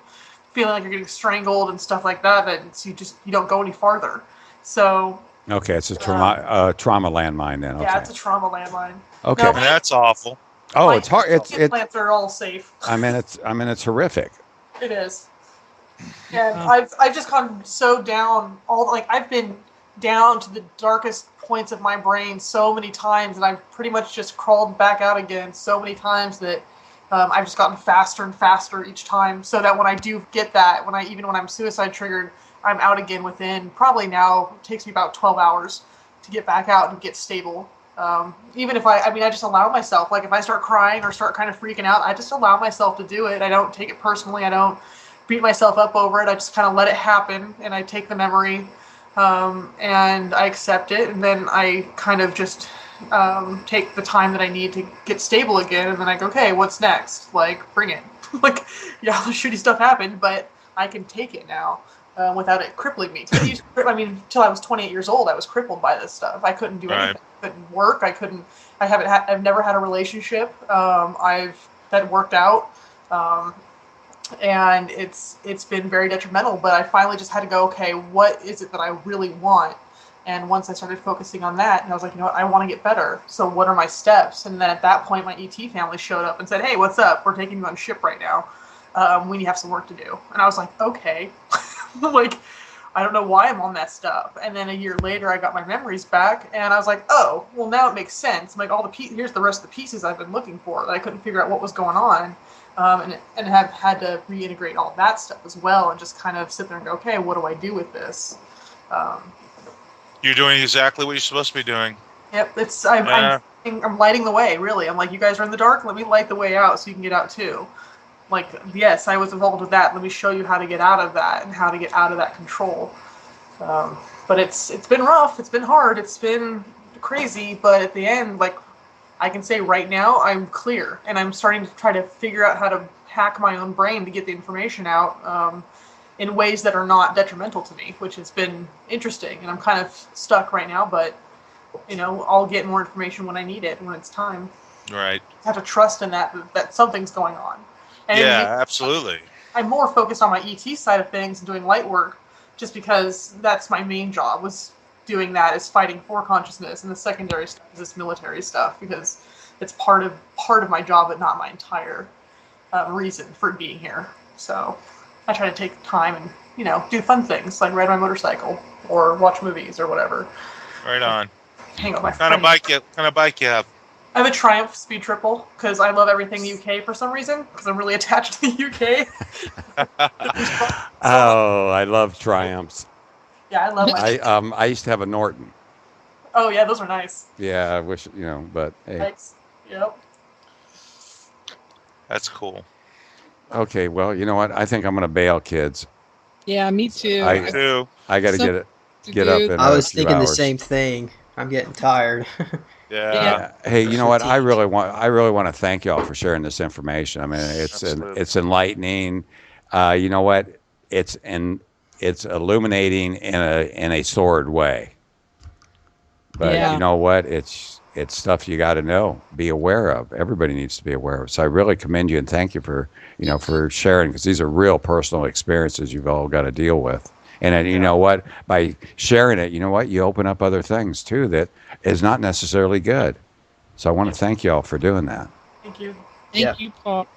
feeling like you're getting strangled and stuff like that you don't go any farther. So. Okay, it's a trauma landmine then. Okay. Yeah, it's a trauma landmine. Okay. No, And that's awful. Oh, it's hard. It's implants are all safe. I mean, it's horrific. It is. And I've just gone so down I've been down to the darkest points of my brain so many times, and I've pretty much just crawled back out again so many times that I've just gotten faster and faster each time. So that when I do get that, when I'm suicide triggered, I'm out again within probably now it takes me about 12 hours to get back out and get stable. Even if I just allow myself, like if I start crying or start kind of freaking out, I just allow myself to do it. I don't take it personally. I don't beat myself up over it. I just kind of let it happen, and I take the memory and I accept it, and then I kind of just take the time that I need to get stable again, and then I go, okay, what's next? Like, bring it. Like, yeah, the shitty stuff happened, but I can take it now. Without it crippling me. Until I was 28 years old, I was crippled by this stuff. I couldn't do anything. I couldn't work. I've never had a relationship. That worked out. And it's been very detrimental, but I finally just had to go, okay, what is it that I really want? And once I started focusing on that, and I was like, you know what, I want to get better. So what are my steps? And then at that point, my ET family showed up and said, hey, what's up? We're taking you on ship right now. We have some work to do. And I was like, okay. Like, I don't know why I'm all messed up. And then a year later, I got my memories back, and I was like, oh, well, now it makes sense. I'm like, here's the rest of the pieces I've been looking for that I couldn't figure out what was going on, and have had to reintegrate all that stuff as well, and just kind of sit there and go, okay, what do I do with this? You're doing exactly what you're supposed to be doing. Yep, I'm lighting the way, really. I'm like, you guys are in the dark, let me light the way out so you can get out too. Like, yes, I was involved with that. Let me show you how to get out of that and how to get out of that control. But it's been rough. It's been hard. It's been crazy. But at the end, like, I can say right now, I'm clear. And I'm starting to try to figure out how to hack my own brain to get the information out in ways that are not detrimental to me, which has been interesting. And I'm kind of stuck right now. But, I'll get more information when I need it, when it's time. Right. I have to trust in that something's going on. And yeah, absolutely. I'm more focused on my ET side of things and doing light work just because that's my main job, was doing that, is fighting for consciousness, and the secondary stuff is this military stuff because it's part of my job but not my entire reason for being here. So I try to take time and, do fun things like ride my motorcycle or watch movies or whatever. Right on. Hang out with my friends. What kind of bike you have? I have a Triumph Speed Triple because I love everything UK for some reason because I'm really attached to the UK. Oh, I love Triumphs. Yeah, I love my. I used to have a Norton. Oh yeah, those are nice. Yeah, I wish but hey. Thanks. Yep. That's cool. Okay, well, you know what? I think I'm gonna bail, kids. Yeah, me too. I got to get up. In I was thinking hours. the same thing. I'm getting tired. Yeah. Hey, you know what? I really want to thank y'all for sharing this information. I mean, it's enlightening. You know what? It's illuminating in a sword way. But you know what? It's stuff you got to know, be aware of. Everybody needs to be aware of. So I really commend you and thank you for sharing, because these are real personal experiences you've all got to deal with And then, you know what, by sharing it, you know what, you open up other things too that is not necessarily good. So I want to thank you all for doing that. Thank you. Thank you, Paul.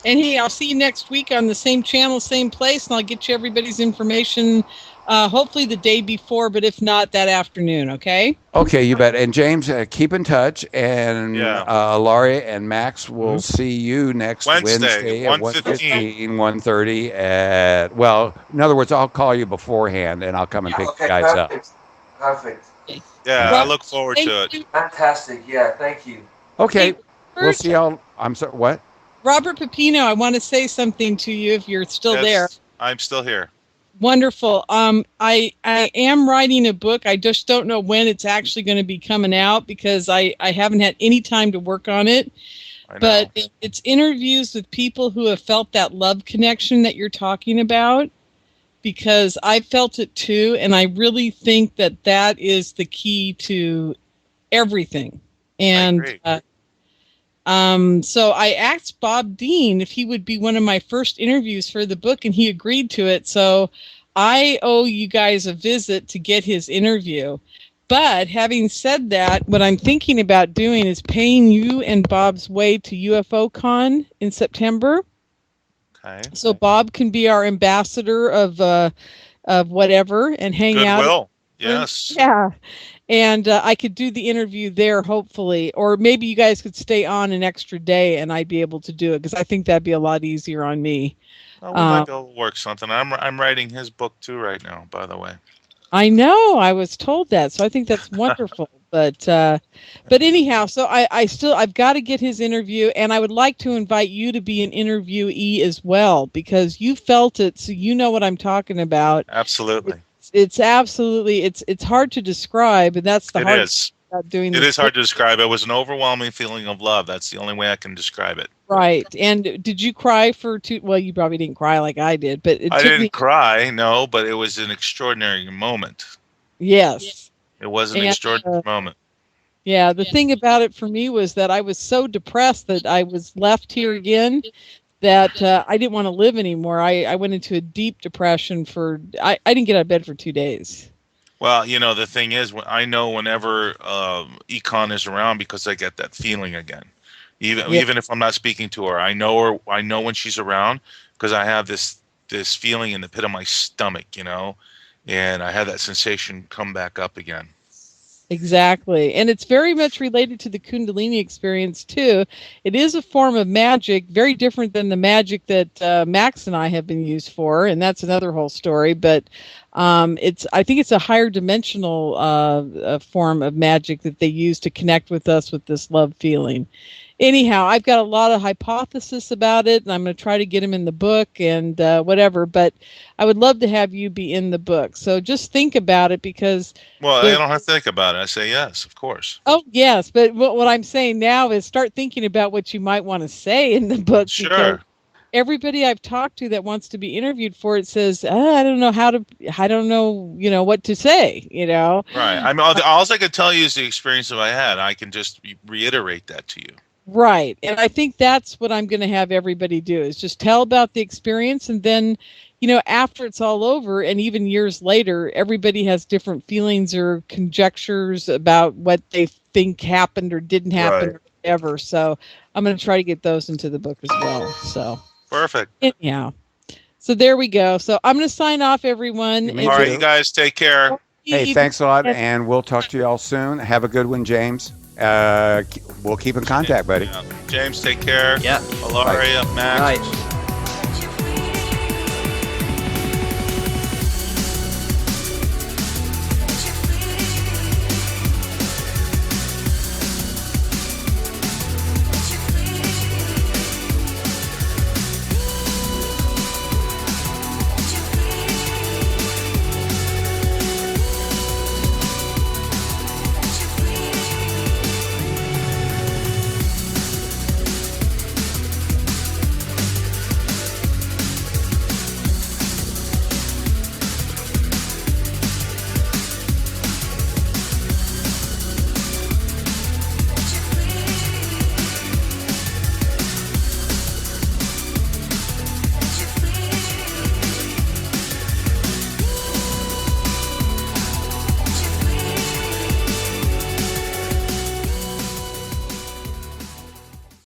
And hey, I'll see you next week on the same channel, same place, and I'll get you everybody's information, hopefully the day before, but if not, that afternoon, okay? Okay, you bet. And James, keep in touch, and Laurie and Max will see you next Wednesday at 1:15, 1:30 at, well, in other words, I'll call you beforehand, and I'll come and pick you guys up. Perfect. Yeah, I look forward to it. Fantastic. Yeah, thank you. Okay, we'll see y'all. I'm sorry, what? Robert Pepino, I want to say something to you if you're still there. I'm still here. Wonderful. I am writing a book. I just don't know when it's actually going to be coming out because I haven't had any time to work on it. But it's interviews with people who have felt that love connection that you're talking about, because I felt it too, and I really think that that is the key to everything. And so I asked Bob Dean if he would be one of my first interviews for the book, and he agreed to it. So I owe you guys a visit to get his interview. But having said that, what I'm thinking about doing is paying you and Bob's way to UFO Con in September. Okay. So Bob can be our ambassador of whatever and hang out. Goodwill. Yes. Yeah. And I could do the interview there, hopefully. Or maybe you guys could stay on an extra day and I'd be able to do it, because I think that'd be a lot easier on me. Well, we might go work something. I'm writing his book too right now, by the way. I know. I was told that. So I think that's wonderful. But anyhow, so I've got to get his interview, and I would like to invite you to be an interviewee as well, because you felt it, so you know what I'm talking about. Absolutely. It's absolutely, it's hard to describe, and that's the hard thing about doing this. It is hard to describe. It was an overwhelming feeling of love. That's the only way I can describe it. Right. And did you cry well, you probably didn't cry like I did, but I didn't cry, no, but it was an extraordinary moment. Yes. It was an extraordinary moment. Yeah, the thing about it for me was that I was so depressed that I was left here again, that I didn't want to live anymore. I went into a deep depression I didn't get out of bed for 2 days. Well, the thing is, I know whenever Econ is around, because I get that feeling again. Even if I'm not speaking to her, I know when she's around, because I have this feeling in the pit of my stomach, and I had that sensation come back up again. Exactly. And it's very much related to the Kundalini experience, too. It is a form of magic, very different than the magic that Max and I have been used for, and that's another whole story. But I think it's a higher dimensional form of magic that they use to connect with us with this love feeling. Anyhow, I've got a lot of hypothesis about it, and I'm going to try to get them in the book and whatever, but I would love to have you be in the book. So just think about it, because... Well, I don't have to think about it. I say yes, of course. Oh, yes, but what I'm saying now is start thinking about what you might want to say in the book. Sure. Everybody I've talked to that wants to be interviewed for it says, I don't know what to say, Right. I mean, all I can tell you is the experience that I had. I can just reiterate that to you. Right. And I think that's what I'm going to have everybody do, is just tell about the experience. And then, after it's all over, and even years later, everybody has different feelings or conjectures about what they think happened or didn't happen or whatever. So I'm going to try to get those into the book as well. So perfect. Anyhow. So there we go. So I'm going to sign off, everyone. All right, you guys take care. Hey, thanks a lot. And we'll talk to you all soon. Have a good one, James. We'll keep in contact, buddy. Yeah. James, take care. Yeah. Alara, Max. Night.